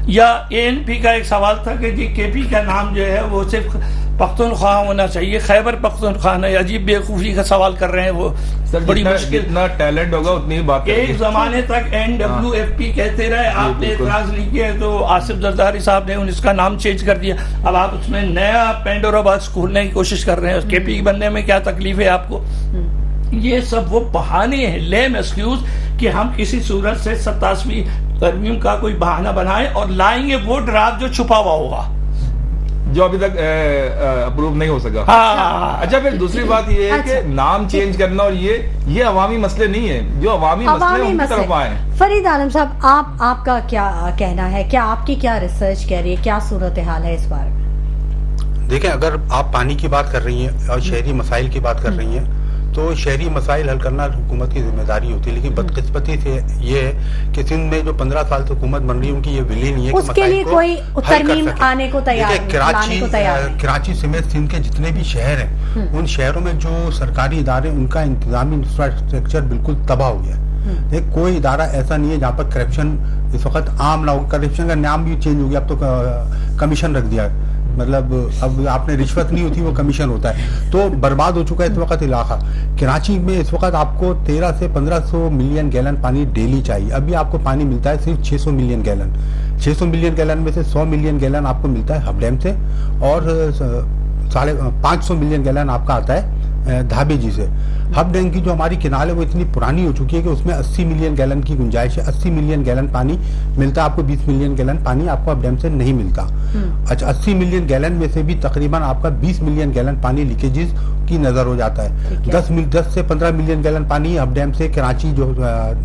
या ANP का एक सवाल था कि जी KP का नाम जो है वो सिर्फ पख्तूनख्वा होना चाहिए। खैबर पख्तूनख्वा नहीं, अजीब बेवकूफ़ी का सवाल कर रहे हैं वो। सर बड़ी जितना, मुश्किल, जितना टैलेंट होगा उतनी ही बात एक जमाने तक NWFP कहते रहे, आपने एतराज नहीं किया तो आसिफ जरदारी साहब ने उसका नाम चेंज कर दिया। अब आप उसमें नया पेंडोरा बॉक्स खोलने की कोशिश कर रहे हैं। KP बनने में क्या तकलीफ है आपको? ये सब वो बहाने हैं, लेम एक्सक्यूज, कि हम किसी सूरत से 27वीं तरमीम का कोई बहाना बनाए और लाएंगे वो ड्राफ्ट जो छुपा हुआ होगा, जो अभी तक अप्रूव नहीं हो सका। हाँ। अच्छा, फिर दूसरी बात ये है कि नाम चेंज करना और ये अवामी मसले नहीं है, जो अवामी मसले उनकी तरफ आए। फरीद आलम साहब, आपका क्या कहना है? क्या आपकी क्या रिसर्च कह रही है, क्या सूरत हाल है इस बारे में? देखें, अगर आप पानी की बात कर रही हैं और शहरी मसाइल की बात कर रही हैं, तो शहरी मसाइल हल करना हुकूमत की जिम्मेदारी होती है। लेकिन बदकिस्मती से ये है कि सिंध में जो 15 साल से हुकूमत बन रही है, उनकी ये विली नहीं है उसके लिए कोई तरमीम आने को तैयार नहीं। कराची समेत सिंध के जितने भी शहर हैं, उन शहरों में जो सरकारी इदारे, उनका इंतजामी इंफ्रास्ट्रक्चर बिल्कुल तबाह हो गया है। कोई इदारा ऐसा नहीं है जहाँ पर करप्शन इस वक्त आम ना हो। करप्शन का नाम भी चेंज हो गया, अब तो कमीशन रख दिया, मतलब अब आपने रिश्वत नहीं होती, वो कमीशन होता है। तो बर्बाद हो चुका है इस वक्त इलाका। कराची में इस वक्त आपको 13 से 1500 मिलियन गैलन पानी डेली चाहिए। अभी आपको पानी मिलता है सिर्फ 600 मिलियन गैलन। 600 मिलियन गैलन में से 100 मिलियन गैलन आपको मिलता है हब डैम से, और 550 मिलियन गैलन आपका आता है धाबेजी से। हब डैम की जो हमारी किनाल है वो इतनी पुरानी हो चुकी है कि उसमें 80 मिलियन गैलन की गुंजाइश है। 80 मिलियन गैलन पानी मिलता है आपको, 20 मिलियन गैलन पानी आपको हब डैम से नहीं मिलता। अच्छा, 80 मिलियन गैलन में से भी तकरीबन आपका 20 मिलियन गैलन पानी लीकेजेस की नजर हो जाता है। 10 से 15 मिलियन गैलन पानी हब डैम से कराची, जो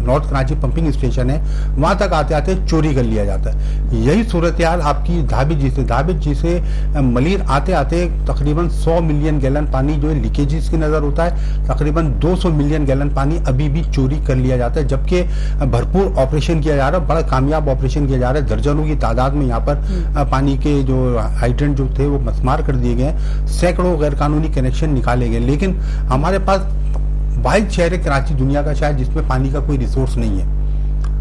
नॉर्थ कराची पंपिंग स्टेशन है, वहां तक आते आते चोरी कर लिया जाता है। यही सूरत हाल आपकी धाबेजी से मलिर आते आते तकरीबन 100 मिलियन गैलन पानी जो है लीकेजेस की नजर होता है। तकरीबन 200 मिलियन गैलन पानी अभी भी चोरी कर लिया जाता है, जबकि भरपूर ऑपरेशन किया जा रहा है, बड़ा कामयाब ऑपरेशन किया जा रहा है। दर्जनों की तादाद में यहाँ पर पानी के जो हाइड्रेंट जो थे वो मस्मार कर दिए गए, सैकड़ों गैर कानूनी कनेक्शन निकाले गए। लेकिन हमारे पास वाहिद शहर है कराची दुनिया का शायद जिसमें पानी का कोई रिसोर्स नहीं है।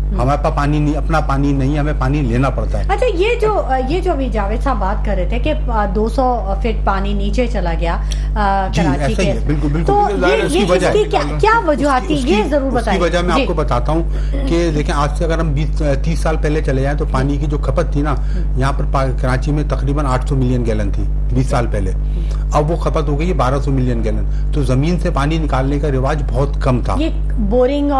हमारे पास पानी नहीं, अपना पानी नहीं, हमें पानी लेना पड़ता है। अच्छा, ये जो अभी जावेद साहब बात कर रहे थे कि 200 फीट पानी नीचे चला गया कराची के, बिल्कुल बिल्कुल, तो ये इसकी क्या वजूहत थी, ये जरूर बताइए। वजह मैं आपको बताता हूँ कि देखें, आज से अगर हम 20-30 साल पहले चले जाएं तो पानी की जो खपत थी ना, यहाँ पर कराची में तकरीबन 800 मिलियन गैलन थी 20 साल पहले। अब वो खपत हो गई है 1200 मिलियन गैलन। तो जमीन से पानी निकालने का रिवाज बहुत कम था। ये बोरिंग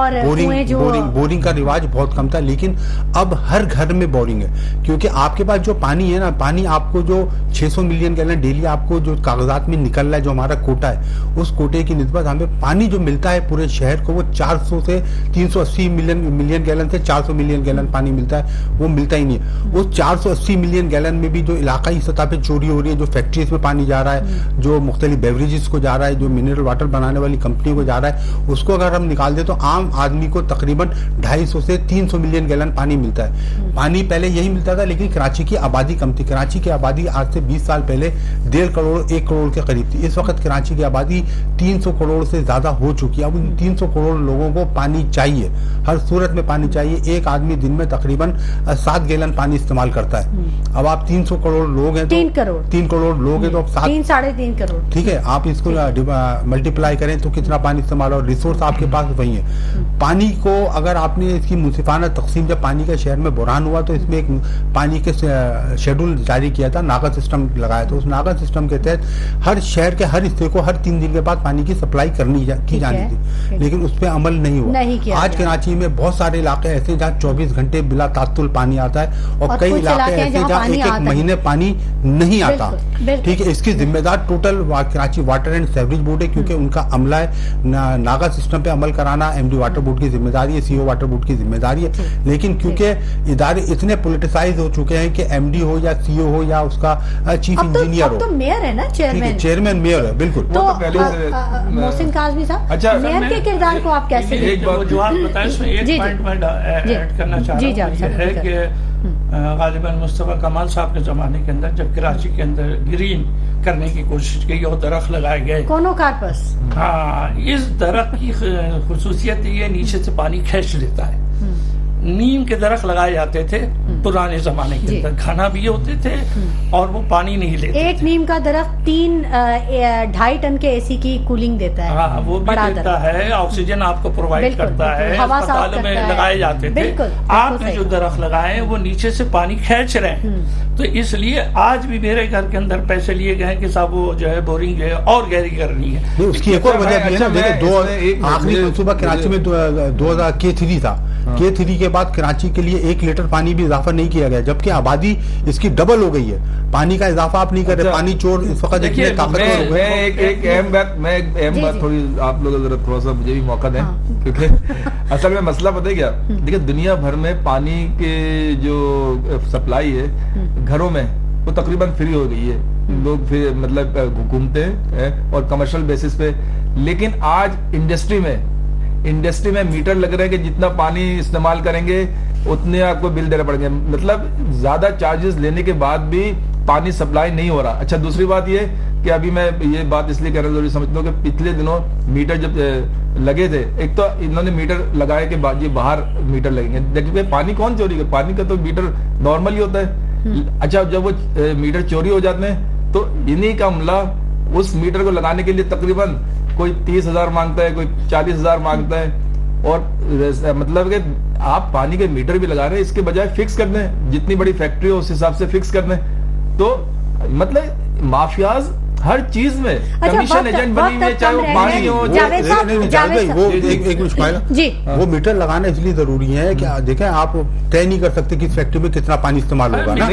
का रिवाज बहुत कम था, लेकिन अब हर घर में बोरिंग है। क्योंकि आपके पास जो पानी है ना, पानी आपको जो 600 मिलियन गैलन डेली आपको जो कागजात में निकल रहा है, जो हमारा कोटा है, उस कोटे की निस्बत हमें पानी जो मिलता है पूरे शहर को, वो 400 से 380 मिलियन गैलन से 400 मिलियन गैलन पानी मिलता है, वो मिलता ही नहीं है। उस 480 मिलियन गैलन में भी जो इलाकाई सतह पे चोरी हो रही है, जो फैक्ट्रीज में पानी जा रहा है, जो मुख्तलिफ बेवरेजेस को जा रहा है, जो मिनरल वाटर बनाने वाली कंपनियों को जा रहा है, उसको अगर हम निकाल दे तो आम आदमी को तकरीबन 250 से 300 मिलियन गैलन पानी मिलता है। पानी पहले यही मिलता था, लेकिन कराची की आबादी कम थी। कराची की आबादी आज से 20 साल पहले 1.5 करोड़ 1 करोड़ के करीब थी। इस वक्त कराची की आबादी 300 करोड़ से ज्यादा हो चुकी है। अब उन 300 करोड़ लोगों को पानी चाहिए, हर सूरत में पानी चाहिए। एक आदमी दिन में तकरीबन 7 गैलन पानी इस्तेमाल करता है। अब आप 300 करोड़ लोग हैं तो 3 करोड़ लोग हैं तो अब 3-3.5 करोड़, ठीक है, आप इसको मल्टीप्लाई करें तो कितना पानी इस्तेमाल, और रिसोर्स आपके पास वही है। पानी को अगर आपने इसकी मुंसिफाना तकसीम, जब पानी का शहर में बुरहान हुआ तो इसमें एक पानी के शेड्यूल जारी किया था, नागा सिस्टम लगाया था। उस नागा सिस्टम के तहत हर शहर के हर हिस्से को हर 3 दिन के बाद पानी की सप्लाई की जानी थी, लेकिन उस पर अमल नहीं हुआ। आज कराची में बहुत सारे इलाके ऐसे जहाँ 24 घंटे बिला तात्तुल पानी आता है, और कई इलाके ऐसे जहाँ 1-1 महीने पानी नहीं आता। ठीक है, इसकी जिम्मेदार total Karachi water and sewerage board है, क्योंकि उनका अमला है। नागा सिस्टम पे अमल कराना MD वाटर बोर्ड की जिम्मेदारी है, CO वाटर बोर्ड की जिम्मेदारी है। लेकिन क्योंकि इदारे इतने पोलिटिसाइज हो चुके हैं कि MD हो या CO हो या उसका चीफ इंजीनियर हो, तो मेयर है ना, चेयरमैन मेयर है, बिल्कुल। तो मोहसिन काज़मी साहब, अच्छा, मेयर के किरदार को आप कैसे देखते हैं? जो आप बताएं उसमें एक पॉइंट मैं ऐड करना चाह रहा हूँ, है कि गालिबन मुस्तफा कमाल साहब के जमाने के अंदर जब कराची के अंदर ग्रीन करने की कोशिश की और दरख्त लगाए गए, कोनो कार्पस, हाँ, इस दरख्त की खुसूसियत ये नीचे से पानी खींच लेता है। नीम के दरख्त लगाए जाते थे, पुराने जमाने के जी। अंदर खाना भी होते थे और वो पानी नहीं लेते एक थे। नीम का दरख्त 2.5 टन के एसी की कूलिंग देता है। हाँ, वो भी बड़ा देता दरख्त। है, ऑक्सीजन आपको प्रोवाइड बिल्कुल, करता है, बिल्कुल, हवा साफ अस्पतालों करता में है। लगाए जाते थे। बिल्कुल, बिल्कुल आपने सही। जो दरख्त लगाए हैं वो नीचे से पानी खींच रहे हैं, तो इसलिए आज भी मेरे घर के अंदर पैसे लिए गए हैं कि साहब वो जो है बोरिंग जो है और गहरी करनी है। नहीं, उसकी एक और वजह भी है ना। देखिए, आखिरी मंसूबा कराची में 2000 K3 था। K3 के बाद कराची के लिए 1 लीटर पानी भी इजाफा नहीं किया गया, जबकि आबादी इसकी डबल हो गई है। पानी का इजाफा आप नहीं कर रहे। पानी चोर इस वक्त देखिए, इतने ताकतवर हो गए। मैं एक अहम बात जी। थोड़ी आप लोग जरा थोड़ा सा मुझे भी मौका दें, क्योंकि असल में मसला पता है क्या, देखिए दुनिया भर में पानी के जो सप्लाई है घरों में वो तकरीबन फ्री हो गई है। लोग फिर मतलब घूमते हैं और कमर्शियल बेसिस पे, लेकिन आज इंडस्ट्री में मीटर लग रहे हैं कि जितना पानी इस्तेमाल करेंगे उतने आपको बिल देने पड़ेंगे। मतलब ज्यादा चार्जेस लेने के बाद भी पानी सप्लाई नहीं हो रहा। अच्छा, दूसरी बात ये कि अभी मैं ये बात इसलिए कह रहा हूँ, जरूरी समझता हूँ कि पिछले दिनों मीटर जब लगे थे, एक तो इन्होंने मीटर लगाए के बाद ये बाहर मीटर लगेंगे। देखिए पानी कौन चोरी करे, पानी का तो मीटर नॉर्मल ही होता है। अच्छा, जब वो मीटर चोरी हो जाते हैं तो इन्हीं का अमला उस मीटर को लगाने के लिए तकरीबन कोई 30,000 मांगता है, कोई 40,000 मांगता है। और मतलब कि आप पानी के मीटर भी लगा रहे हैं, इसके बजाय फिक्स कर दें, जितनी बड़ी फैक्ट्री हो उस हिसाब से फिक्स कर दें। तो मतलब माफियाज हर चीज में कमीशन एजेंट बनी हुई है, चाहे वो पानी हो। जावेद साहब, जावेद वो एक मिनट स्माइल जी। वो मीटर लगाना इसलिए जरूरी है कि देखें, आप तय नहीं कर सकते किस फैक्ट्री में कितना पानी इस्तेमाल होगा ना।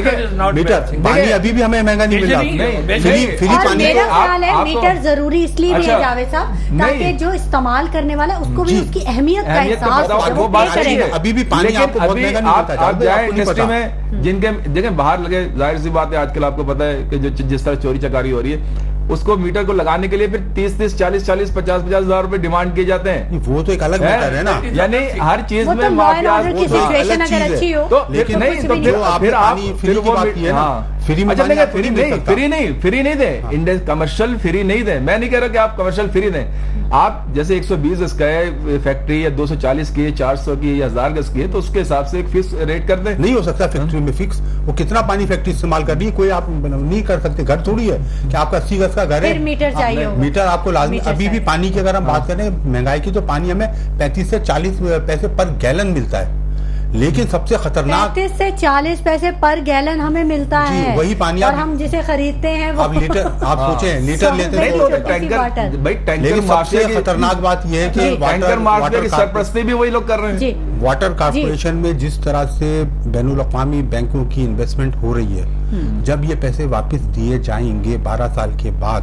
मीटर पानी अभी भी हमें महंगा नहीं मिल रहा। फ्री और पानी मेरा तो ख्याल है आप तो- मीटर जरूरी इसलिए भी है अच्छा, जावेद साहब, ताकि नहीं। जो इस्तेमाल करने वाला है उसको भी जी। उसकी अहमियत का अहमियत का एहसास बताओ, हो, वो वो बात पे सही करेगा। है। अभी भी पानी लेकिन आपको बहुत अभी महंगा नहीं आप मिलता, जाए आपको नहीं इंडस्ट्री पता। में जिनके देखें बाहर लगे, जाहिर सी बात है आजकल आपको पता है कि जो जिस तरह चोरी चकारी हो रही है, उसको मीटर को लगाने के लिए फिर 30-30, 40-40, 50-50 हजार रुपए डिमांड किए जाते हैं। वो तो एक अलग मैटर है ना। यानी हर चीज वो में तो लॉ एंड माफियाज ऑर्डर की वो तो सिचुएशन अलग अगर चीज है। अच्छी हो तो लेकिन नहीं, कुछ तो भी फिर नहीं। आपने फिर आप पानी फिर फ्री की वो बात की है ना। हाँ। फ्री में अच्छा, पानी लेकिन आप फ्री मिल सकता। फ्री नहीं दे, कमर्शियल फ्री नहीं दे। मैं नहीं कह रहा कि आप कमर्शियल फ्री दें। आप जैसे 120 गज का है फैक्ट्री, या 240 की, 400 की, या 1000 गज की है, तो उसके हिसाब से एक फिक्स रेट कर दें। नहीं हो सकता फैक्ट्री में फिक्स। वो कितना पानी फैक्ट्री इस्तेमाल कर रही है, कोई आप नहीं कर सकते। घर थोड़ी है कि आपका 80 गज का घर है, फिर मीटर चाहिए होगा। मीटर आपको लाजमी। मीटर अभी भी चाहिए। पानी की अगर हम बात करें महंगाई की, तो पानी हमें 35 से 40 पैसे पर गैलन मिलता है। लेकिन सबसे खतरनाक 35 से 40 पैसे पर गैलन हमें मिलता जी, है, वही पानी और आप- हम जिसे खरीदते हैं वो अब लीटर आप सोचें, लीटर लेते नहीं हैं तो छोटी सी टैंकर, बॉटल। भाई टैंकर लेकिन माफिया सबसे की खतरनाक बात यह है कि टैंकर माफिया की वाटर सरपरस्ती भी वही लोग कर रहे हैं। जी वाटर कारपोरेशन में जिस तरह से बैनुल अक़वामी बैंकों की इन्वेस्टमेंट हो रही है, जब ये पैसे वापस दिए जाएंगे 12 साल के बाद,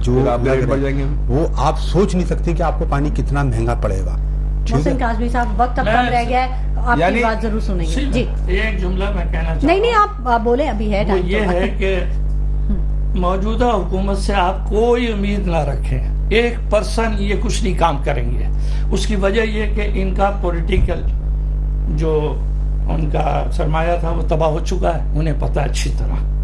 जो फिर आप लग रेट बढ़ रहे- जाएंगे। वो आप सोच नहीं सकते कि आपको पानी कितना महंगा पड़ेगा। ठीक मोहसिन है, कासमी साहब, वक्त अब मैं- कम रह गया है, आपकी यानी- बात जरूर सुनेंगे जी। एक जुमला मैं कहना चाहता नहीं नहीं, हूं। आप बोले, अभी है वो टाइम ये तो। है कि मौजूदा हुकूमत से आप कोई उम्मीद ना रखें। 1% ये कुछ नहीं काम करेंगे। उसकी वजह ये कि इनका पॉलिटिकल जो उनका सरमाया था वो तबाह हो चुका है, उन्हें पता है अच्छी तरह।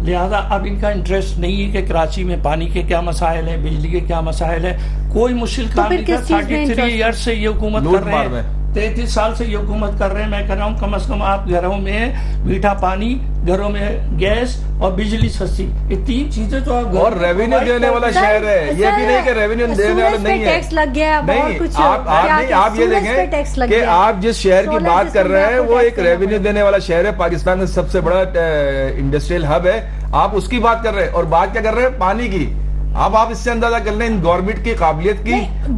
लिहाजा अब इनका इंटरेस्ट नहीं है कि कराची में पानी के क्या मसाइल है, बिजली के क्या मसाइल है। कोई मुश्किल काम फिर नहीं किस था। चीज में 33 interest ईयर्स से ये हुकूमत लूट कर रहे मार हैं, में। 33 साल से ये हुकूमत कर रहे हैं। मैं कह रहा हूँ कम से कम आप घरों में मीठा पानी, घरों में गैस और बिजली सस्ती, ये 3 चीजें तो आप और रेवेन्यू देने वाला शहर है, ये भी नहीं कि रेवेन्यू देने वाला नहीं है। टैक्स लग गया, बहुत नहीं, कुछ आप ये देखें कि आप जिस शहर की बात कर रहे हैं वो एक रेवेन्यू देने वाला शहर है, पाकिस्तान का सबसे बड़ा इंडस्ट्रियल हब है। आप उसकी बात कर रहे हैं और बात क्या कर रहे हैं, पानी की। अब आप इससे अंदाजा कर लें इन गवर्नमेंट की काबिलियत की।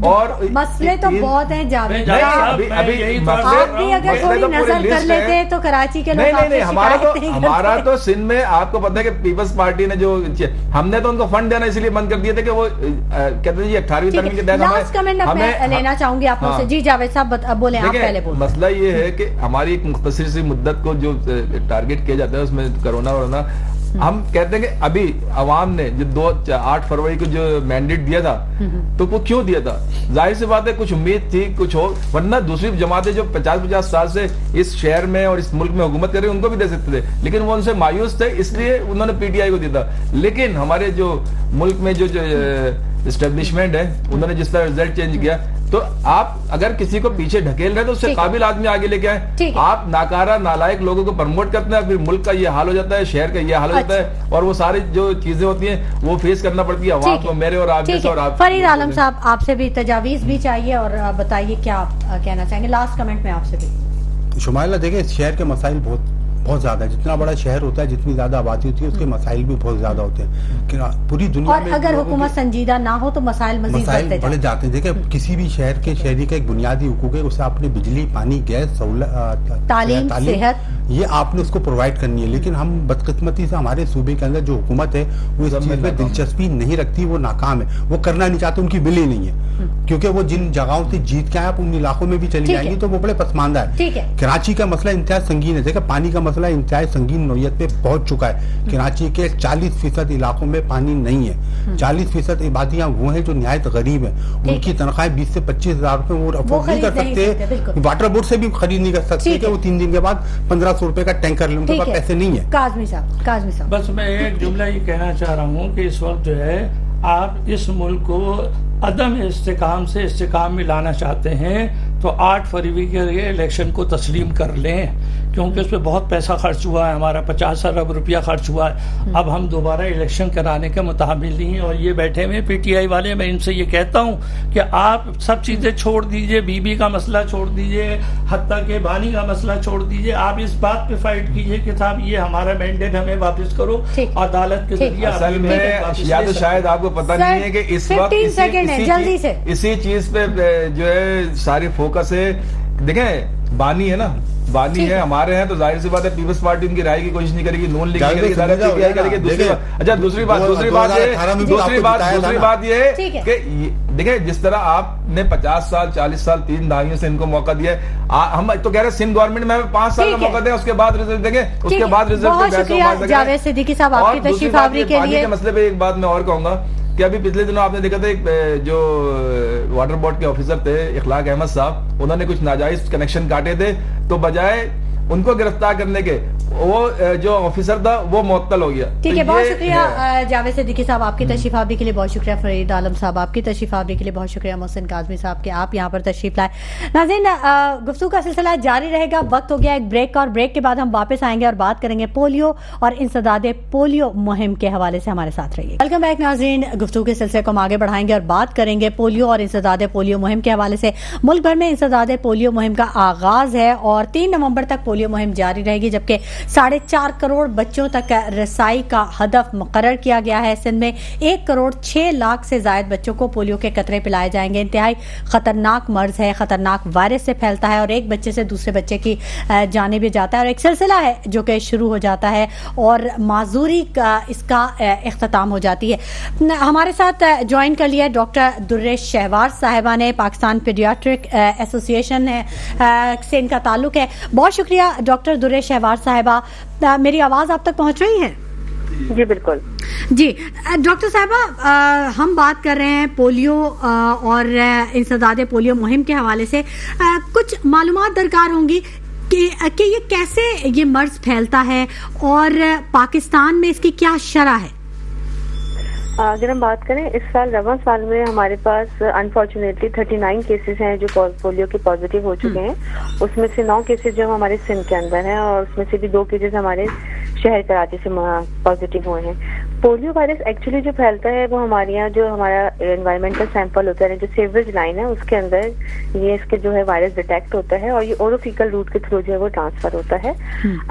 और मसले तो बहुत हैं जावेद नहीं, साहब। अभी यही तो मसले- आप भी अगर मसले थोड़ी तो पूरी नजर कर लिस्ट लेते है। तो कराची के लोग नहीं नहीं आपसे नहीं, हमारा शिकायत नहीं हमारा करते। तो सिंध में आपको पता है कि पीपल्स पार्टी ने जो हमने तो उनको फंड देना इसलिए बंद कर दिए थे कि वो कहते थे जी 18वीं तरमीम के तहत लास्ट कमेंट अब मैं लेना चाहूंगी आप लोग से। जी जावेद साहब बोले, आप देखिए, पहले बोले। मसला ये है कि हमारी एक मुख्तसर सी मुद्दत को जो टारगेट किया जाता है उसमें कोरोना वरोना, हम कहते हैं कि अभी अवाम ने जो 8 फरवरी को जो मैंडेट दिया था, तो वो क्यों दिया था? जाहिर सी बात है कुछ उम्मीद थी कुछ हो, वरना दूसरी जमातें जो 50-50 साल से इस शहर में और इस मुल्क में हुकूमत कर रही उनको भी दे सकते थे, लेकिन वो उनसे मायूस थे, इसलिए उन्होंने पीटीआई को दिया था। लेकिन हमारे जो मुल्क में जो एस्टेब्लिशमेंट है, उन्होंने जिस तरह रिजल्ट चेंज किया, तो आप अगर किसी को पीछे ढकेल रहे हैं तो उससे काबिल आदमी आगे लेके आए। आप नाकारा नालायक लोगों को प्रमोट करते हैं, फिर मुल्क का ये हाल हो जाता है, शहर का ये हाल हो जाता है, और वो सारी जो चीजें होती हैं वो फेस करना पड़ती है आवाम को, मेरे और आप जैसे। और आप फरीद आलम साहब, आपसे भी तजावीज भी चाहिए, और बताइए क्या आप कहना चाहेंगे लास्ट कमेंट में आपसे भी। शुमाइला, देखिए शहर के मसाइल बहुत ज्यादा है। जितना बड़ा शहर होता है, जितनी ज्यादा आबादी होती है, उसके मसाइल भी बहुत ज्यादा होते हैं कि पूरी दुनिया और में। अगर हुकूमत संजीदा ना हो तो मसाइल मजीद बढ़े जाते हैं। देखिए किसी भी शहर के शहरी का एक बुनियादी हुकूक है, उसे आपने बिजली, पानी, गैस, सहूलत, तालीम, सेहत, ये आपने उसको प्रोवाइड करनी है। लेकिन हम बदकिस्मती से हमारे सूबे के अंदर जो हुकूमत है वो इस चीज में दिलचस्पी नहीं रखती, वो नाकाम है, वो करना नहीं चाहते, उनकी बिल ही नहीं है। क्योंकि वो जिन जगहों से जीत के आए, आप उन इलाकों में भी चली जाएंगी तो वो बड़े पसमानदा है। कराची का मसला इंतहाई संगीन है। देखिए पानी का मसला इंतहाई संगीन नौयत पे पहुंच चुका है। कराची के 40% इलाकों में पानी नहीं है। 40% इबादियां वो हैं जो निहायत गरीब है, उनकी तनख्वाहें 20 से 25 हजार रुपए वो अफोर्ड नहीं कर सकते, वाटर बोर्ड से भी खरीद नहीं कर सकते कि वो 3 दिन के बाद 1500 रुपए का टैंकर ले, उनके पास पैसे नहीं है। काज़मी साहब, बस मैं एक जुमला ये कहना चाह रहा हूँ कि इस वक्त जो है आप इस मुल्क को अदम इस्तेकाम से इस्तेकाम में लाना चाहते हैं तो 8 फरवरी के इलेक्शन को तस्लीम कर लें, क्योंकि उस पर बहुत पैसा खर्च हुआ है, हमारा 50 अरब रुपया खर्च हुआ है। अब हम दोबारा इलेक्शन कराने के मुताबिल नहीं है। और ये बैठे हुए पीटीआई वाले, मैं इनसे ये कहता हूँ कि आप सब चीज़ें छोड़ दीजिए, बीबी का मसला छोड़ दीजिए, हत्ता के बानी का मसला छोड़ दीजिए, आप इस बात पे फाइट कीजिए कि साहब ये हमारा मैंडेट हमें वापस करो अदालत के जरिए। असल में या तो शायद आपको पता नहीं है कि इस वक्त इसी चीज पे जो है सारी फोकस है। देखें बानी है ना, बानी है, हमारे हैं, तो जाहिर सी बात है पीपल्स पार्टी उनकी राय की कोशिश नहीं करेगी, नून लीग करेगी, दूसरी बात ये है कि देखिए जिस तरह आपने 50 साल 40 साल 3 दहाइयों से इनको मौका दिया, हम तो कह रहे हैं सिंध गवर्नमेंट में 5 साल का मौका दें, उसके बाद रिजल्ट देंगे, उसके बाद रिजल्ट। जावेद सिद्दीकी साहब, आपकी तशरीफ आवरी के लिए मसले पे एक बात मैं और कहूंगा कि अभी पिछले दिनों आपने देखा था एक जो वाटर बोर्ड के ऑफिसर थे इखलाक अहमद साहब, उन्होंने कुछ नाजायज कनेक्शन काटे थे, तो बजाय उनको गिरफ्तार करने के वो जो ऑफिसर था वो मुअत्तल हो गया। ठीक है, बहुत शुक्रिया जावेद सिद्दीकी साहब, आपकी तशरीफ आवरी के लिए बहुत शुक्रिया। फरीद आलम साहब, आपकी तशरीफ आवरी के लिए बहुत शुक्रिया। मोहसिन काज़मी साहब के आप यहाँ पर तशरीफ लाए। नाज़रीन, गुफ्तगू का सिलसिला जारी रहेगा। वक्त हो गया एक ब्रेक का, और ब्रेक के बाद हम वापस आएंगे और बात करेंगे पोलियो और इंसदादे पोलियो मुहिम के हवाले से। हमारे साथ रहिए। वेलकम बैक नाज़रीन, गुफ्तगू के सिलसिले को हम आगे बढ़ाएंगे और बात करेंगे पोलियो और इंसदादे पोलियो मुहिम के हवाले से। मुल्क भर में इंसदादे पोलियो मुहिम का आगाज है और 3 नवंबर तक पोलियो मुहिम जारी रहेगी, जबकि 4.5 करोड़ बच्चों तक रसाई का हदफ मुकर्रर किया गया है। सिंध में 1 करोड़ 6 लाख से ज्यादा बच्चों को पोलियो के कतरे पिलाए जाएंगे। इंतहाई खतरनाक मर्ज है, खतरनाक वायरस से फैलता है और एक बच्चे से दूसरे बच्चे की जाने भी जाता है, और एक सिलसिला है जो कि शुरू हो जाता है और माजूरी का इसका इख्तिताम हो जाती है। हमारे साथ ज्वाइन कर लिया डॉक्टर दुर्रे शहवार साहिबा ने, पाकिस्तान पीडियाट्रिक एसोसिएशन से इनका ताल्लुक है। बहुत शुक्रिया डॉक्टर दुर्रे शहवार साहिबा। मेरी आवाज आप तक पहुंच रही है? जी बिल्कुल जी। डॉक्टर साहिबा, हम बात कर रहे हैं पोलियो और इंसदादे पोलियो मुहिम के हवाले से। कुछ मालूमात दरकार होंगी कि ये कैसे ये मर्ज फैलता है और पाकिस्तान में इसकी क्या शरह है। अगर हम बात करें इस साल रवा साल में हमारे पास अनफॉर्चुनेटली 39 केसेस हैं जो पोलियो के पॉजिटिव हो चुके हैं। उसमें से 9 केसेस जो हमारे सिंध के अंदर हैं और उसमें से भी 2 केसेस हमारे शहर कराची से पॉजिटिव हुए हैं। पोलियो वायरस एक्चुअली जो फैलता है वो हमारे यहाँ जो हमारा एनवायरमेंटल सैंपल होता है, जो सीवरेज लाइन है उसके अंदर ये इसके जो है वायरस डिटेक्ट होता है और ये ओरोफिकल रूट के थ्रू जो है वो ट्रांसफर होता है।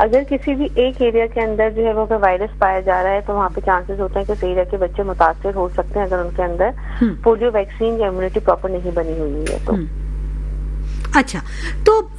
अगर किसी भी एक एरिया के अंदर जो है वो वायरस पाया जा रहा है तो वहाँ पे चांसेस होते हैं कि उस एरिया के बच्चे मुतासिर हो सकते हैं अगर उनके अंदर पोलियो वैक्सीन या इम्यूनिटी प्रॉपर नहीं बनी हुई है तो। अच्छा, तो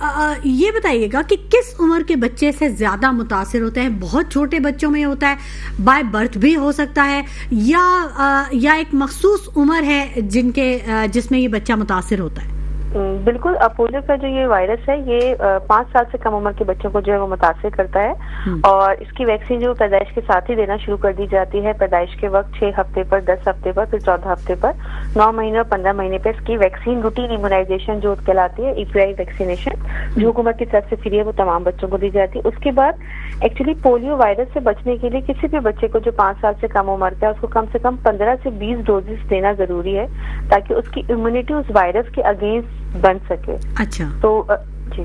ये बताइएगा कि किस उम्र के बच्चे से ज्यादा मुतासिर होते हैं? बहुत छोटे बच्चों में होता है, बाय बर्थ भी हो सकता है, या एक मखसूस उम्र है जिसमें ये बच्चा मुतासिर होता है? बिल्कुल, पोलियो का जो ये वायरस है ये 5 साल से कम उम्र के बच्चों को जो है वो मुतासिर करता है और इसकी वैक्सीन जो पैदाइश के साथ ही देना शुरू कर दी जाती है। पैदाइश के वक्त 6 हफ्ते पर, 10 हफ्ते पर, फिर 14 हफ्ते पर, 9 महीने और 15 महीने पर इसकी वैक्सीन रूटीन इम्यूनाइजेशन जो कहलाती है, EPI वैक्सीनेशन, जो हुकूमत की तरफ से फ्री है, वो तमाम बच्चों को दी जाती है। उसके बाद एक्चुअली पोलियो वायरस से बचने के लिए किसी भी बच्चे को जो 5 साल से कम उम्र का है उसको कम से कम 15 से 20 डोजेस देना जरूरी है ताकि उसकी इम्यूनिटी उस वायरस के अगेंस्ट बन सके। अच्छा, तो जी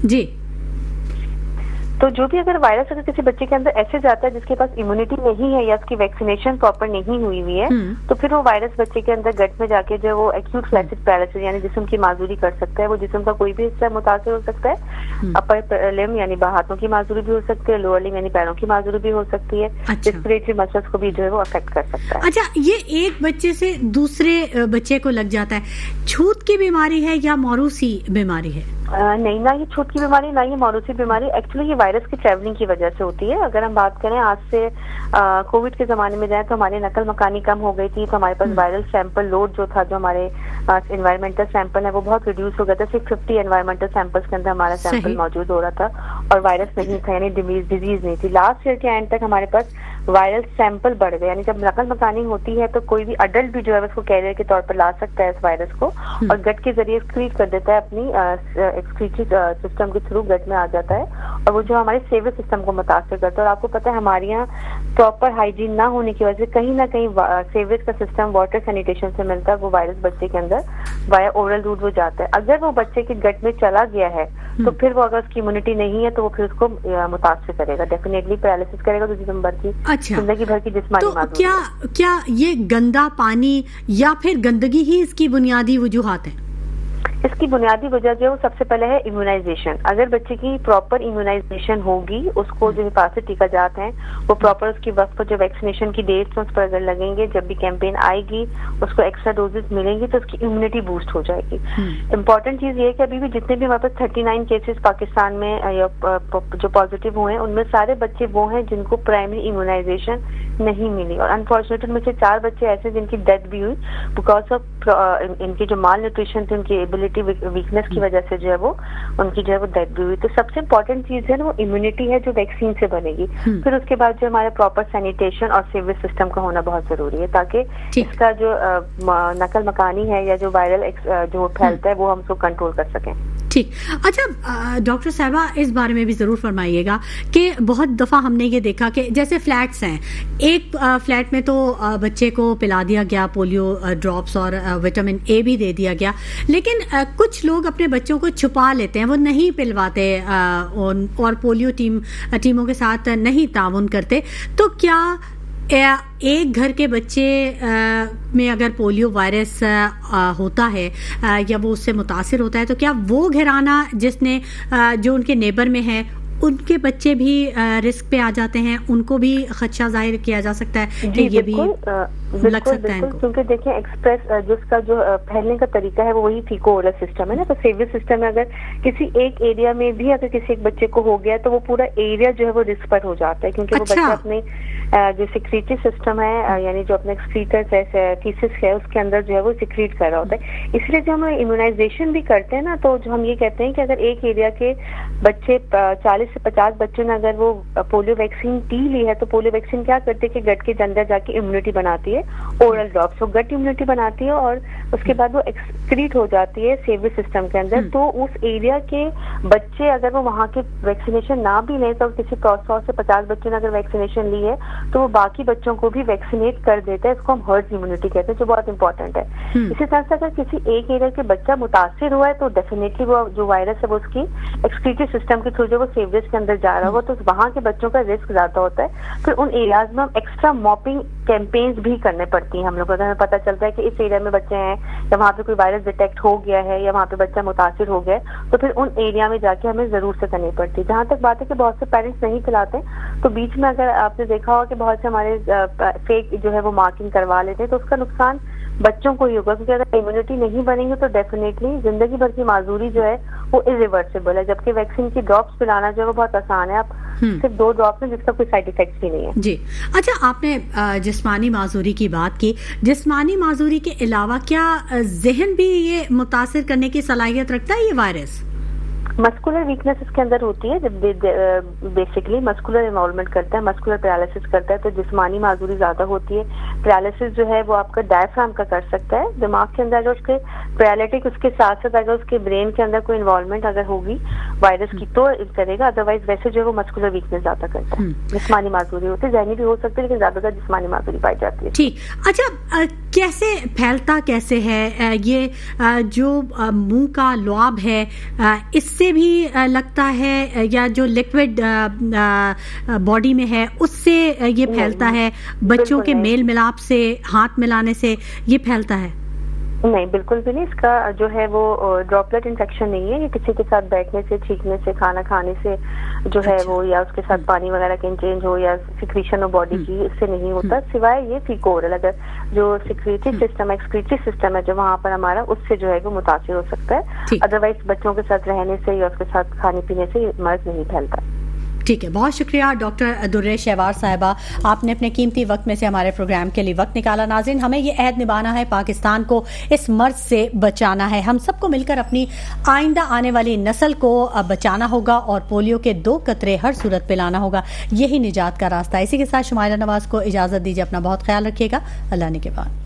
जी, तो जो भी अगर वायरस अगर किसी बच्चे के अंदर ऐसे जाता है जिसके पास इम्यूनिटी नहीं है या उसकी वैक्सीनेशन प्रॉपर नहीं हुई हुई है, तो फिर वो वायरस बच्चे के अंदर गट में जाके जो वो एक्यूट फ्लैसिड पैरालिसिस यानी जिस्म की माजूरी कर सकता है। वो जिस्म का कोई भी हिस्सा मुतासिर हो सकता है। अपर लिम्ब यानी हाथों की माजूरी भी हो सकती है, लोअर लिम्ब यानी पैरों की माजूरी भी हो सकती है। रेस्पिरेटरी मसल्स को भी जो है वो अफेक्ट कर सकता है। अच्छा, ये एक बच्चे से दूसरे बच्चे को लग जाता है, छूत की बीमारी है या मौरूसी बीमारी है? नहीं, ना ये छूत की बीमारी, ना ये मौरूसी बीमारी। एक्चुअली ये वायरस की ट्रैवलिंग की वजह से होती है। अगर हम बात करें आज से कोविड के जमाने में जाए तो हमारी नकल मकानी कम हो गई थी, तो हमारे पास वायरल सैंपल लोड जो था, जो हमारे एनवायरमेंटल सैंपल है, वो बहुत रिड्यूस हो गया था। सिर्फ 50 एनवायरमेंटल सैंपल्स के अंदर हमारा सैंपल मौजूद हो रहा था और वायरस नहीं था, यानी डिजीज नहीं थी। लास्ट ईयर के एंड तक हमारे पास वायरल सैंपल बढ़ गए, यानी जब नकल मकानी होती है तो कोई भी अडल्ट भी जो है उसको कैरियर के तौर पर ला सकता है इस वायरस को और गट के जरिए एक्सक्रीट कर देता है, अपनी एक्सक्रीटरी सिस्टम के थ्रू गट में आ जाता है और वो जो हमारे सेवेज सिस्टम को मुतासर करता है। और आपको पता है हमारे यहाँ प्रॉपर हाइजीन ना होने की वजह से कहीं ना कहीं सेवेज का सिस्टम वाटर सैनिटेशन से मिलता है, वो वायरस बच्चे के अंदर वाया ओरल रूट वो जाता है। अगर वो बच्चे के गट में चला गया है तो फिर वो अगर उसकी इम्यूनिटी नहीं है तो वो फिर उसको मुतासर करेगा, डेफिनेटली पैरालिसिस करेगा, तो दिसंबर की जिंदगी भर की जिस्मानी तो क्या ये गंदा पानी या फिर गंदगी ही इसकी बुनियादी वजूहात है? इसकी बुनियादी वजह जो है वो सबसे पहले है इम्यूनाइजेशन। अगर बच्चे की प्रॉपर इम्यूनाइजेशन होगी, उसको जो हिफाजती टीका जात हैं वो प्रॉपर उसकी वक्त पर जो वैक्सीनेशन की डेट्स उस पर अगर लगेंगे, जब भी कैंपेन आएगी उसको एक्स्ट्रा डोजेस मिलेंगी तो उसकी इम्यूनिटी बूस्ट हो जाएगी। इम्पोर्टेंट चीज ये है कि अभी भी जितने भी हमारे पास 39 केसेस पाकिस्तान में जो पॉजिटिव हुए हैं उनमें सारे बच्चे वो हैं जिनको प्राइमरी इम्यूनाइजेशन नहीं मिली और अनफॉर्चुनेटली उनमें से 4 बच्चे ऐसे जिनकी डेथ भी हुई बिकॉज ऑफ इनकी जो माल न्यूट्रिशन थी, उनकी एबिलिटी वीकनेस की वजह से जो है वो उनकी जो है वो डेथ भी हुई। तो सबसे इम्पोर्टेंट चीज है ना वो इम्यूनिटी है जो वैक्सीन से बनेगी। फिर उसके बाद जो हमारा प्रॉपर सैनिटेशन और सीवेज सिस्टम का होना बहुत जरूरी है ताकि इसका जो नकल मकानी है या जो वायरल जो फैलता है वो हम उसको कंट्रोल कर सकें। ठीक। अच्छा डॉक्टर साहिबा, इस बारे में भी जरूर फरमाइएगा कि बहुत दफा हमने ये देखा कि जैसे फ्लैट्स हैं, एक फ्लैट में तो बच्चे को पिला दिया गया पोलियो ड्रॉप्स और विटामिन ए भी दे दिया गया, लेकिन कुछ लोग अपने बच्चों को छुपा लेते हैं, वो नहीं पिलवाते और पोलियो टीमों के साथ नहीं ताउन करते। तो क्या एक घर के बच्चे में अगर पोलियो वायरस होता है या वो उससे मुतासिर होता है तो क्या वो घराना जिसने जो उनके नेबर में है उनके बच्चे भी रिस्क पे आ जाते हैं, उनको भी खदशा जाहिर किया जा सकता है कि ये भी लग सकता है इनको? क्योंकि देखिए एक्सप्रेस जिसका जो फैलने का तरीका है वो वही फीको ओरल सिस्टम है ना, तो सेवियर सिस्टम में अगर किसी एक एरिया में भी अगर किसी एक बच्चे को हो गया तो वो पूरा एरिया जो है वो रिस्क पर हो जाता है क्योंकि वो बच्चा अपने जो सिक्रीटरी सिस्टम है यानी जो अपने एक्सक्रीटर फीसिस है उसके अंदर जो है वो सिक्रीट कर रहा होता है। इसलिए जो हम इम्यूनाइजेशन भी करते हैं ना तो जो हम ये कहते हैं कि अगर एक एरिया के बच्चे 40 से 50 बच्चों ने अगर वो पोलियो वैक्सीन पी ली है तो पोलियो वैक्सीन क्या करती है कि गट के अंदर जाके इम्यूनिटी बनाती है, ओरल ड्रॉप्स, वो गट इम्यूनिटी बनाती है और उसके बाद वो एक्सक्रीट हो जाती है सेवियर सिस्टम के अंदर। तो उस एरिया के बच्चे अगर वो वहाँ के वैक्सीनेशन ना भी लें तो किसी 100 से 50 बच्चों ने अगर वैक्सीनेशन ली है तो वो बाकी बच्चों को भी वैक्सीनेट कर देता है। इसको हम हर्ड इम्यूनिटी कहते हैं जो बहुत इंपॉर्टेंट है। इसी तरह से अगर किसी एक एरिया के बच्चा मुतासिर हुआ है तो डेफिनेटली वो जो वायरस है वो उसकी एक्सक्रीटरी सिस्टम के थ्रू जो वो सेवियर्स के अंदर जा रहा होगा तो वहाँ के बच्चों का रिस्क ज्यादा होता है। फिर उन एरियाज में हम एक्स्ट्रा मॉपिंग कैंपेन्स भी करने पड़ती हैं हम लोग। अगर हमें पता चलता है कि इस एरिया में बच्चे हैं या वहाँ पे कोई वायरस डिटेक्ट हो गया है या वहाँ पे बच्चा मुतासिर हो गया तो फिर उन एरिया में जाके हमें जरूर से करनी पड़ती है। जहाँ तक बात है कि बहुत से पेरेंट्स नहीं पिलाते तो बीच में अगर आपने देखा हो कि बहुत से हमारे फेक जो है वो मार्किंग करवा लेते हैं तो उसका नुकसान बच्चों को ही होगा, क्योंकि अगर इम्यूनिटी नहीं बनेगी तो डेफिनेटली जिंदगी भर की माजूरी जो है वो इरिवर्सिबल है, जबकि वैक्सीन की ड्रॉप्स पिलाना जो है वो बहुत आसान है। आप सिर्फ 2 ड्रॉप्स में जिसका कोई साइड इफेक्ट भी नहीं है। जी, अच्छा, आपने जिस्मानी माजूरी की बात की। जिस्मानी माजूरी के अलावा क्या जहन भी ये मुतासिर करने की सलाहियत रखता है ये वायरस? मस्कुलर वीकनेस इसके अंदर होती है, जब बेसिकली मस्कुलर इन्वॉल्वमेंट करता है, मस्कुलर पैरालिसिस करता है, तो जिस्मानी माजूरी ज्यादा होती है। पैरालिसिस जो है वो आपका डायफ्राम का कर सकता है, दिमाग के अंदर अगर उसके पैरालिटिक उसके साथ साथ अगर उसके ब्रेन के अंदर कोई इन्वॉल्वमेंट अगर होगी वायरस की तो करेगा, अदरवाइज वैसे जो है वो मस्कुलर वीकनेस ज्यादा करता है। जिस्मानी माजूरी होती है, जहनी भी हो सकती है, लेकिन ज्यादातर जिस्मानी माजूरी पाई जाती है। ठीक, अच्छा, कैसे फैलता कैसे है ये जो मुंह का लुआब है, इससे भी लगता है, या जो लिक्विड बॉडी में है उससे ये फैलता है? बच्चों के मेल मिलाप से, हाथ मिलाने से ये फैलता है? नहीं, बिल्कुल भी नहीं। इसका जो है वो ड्रॉपलेट इन्फेक्शन नहीं है, ये किसी के साथ बैठने से, छींकने से, खाना खाने से जो है वो, या उसके साथ पानी वगैरह का इंचेंज हो या सिक्रीशन हो बॉडी की, इससे नहीं होता, सिवाय ये फीकोरल अगर जो सिक्रीटरी सिस्टम, एक्सक्रीटरी सिस्टम है जो वहाँ पर हमारा, उससे जो है वो मुतासिर हो सकता है। अदरवाइज बच्चों के साथ रहने से या उसके साथ खाने पीने से मर्ज नहीं फैलता। ठीक है, बहुत शुक्रिया डॉक्टर दुर्रे शहवार साहिबा, आपने अपने कीमती वक्त में से हमारे प्रोग्राम के लिए वक्त निकाला। नाज़रीन, हमें ये अहद निभाना है, पाकिस्तान को इस मर्ज से बचाना है। हम सबको मिलकर अपनी आइंदा आने वाली नस्ल को बचाना होगा और पोलियो के 2 कतरे हर सूरत पिलाना होगा। यही निजात का रास्ता है। इसी के साथ शुमाइला नवाज को इजाजत दीजिए। अपना बहुत ख्याल रखिएगा। अल्लाह ने के बाद।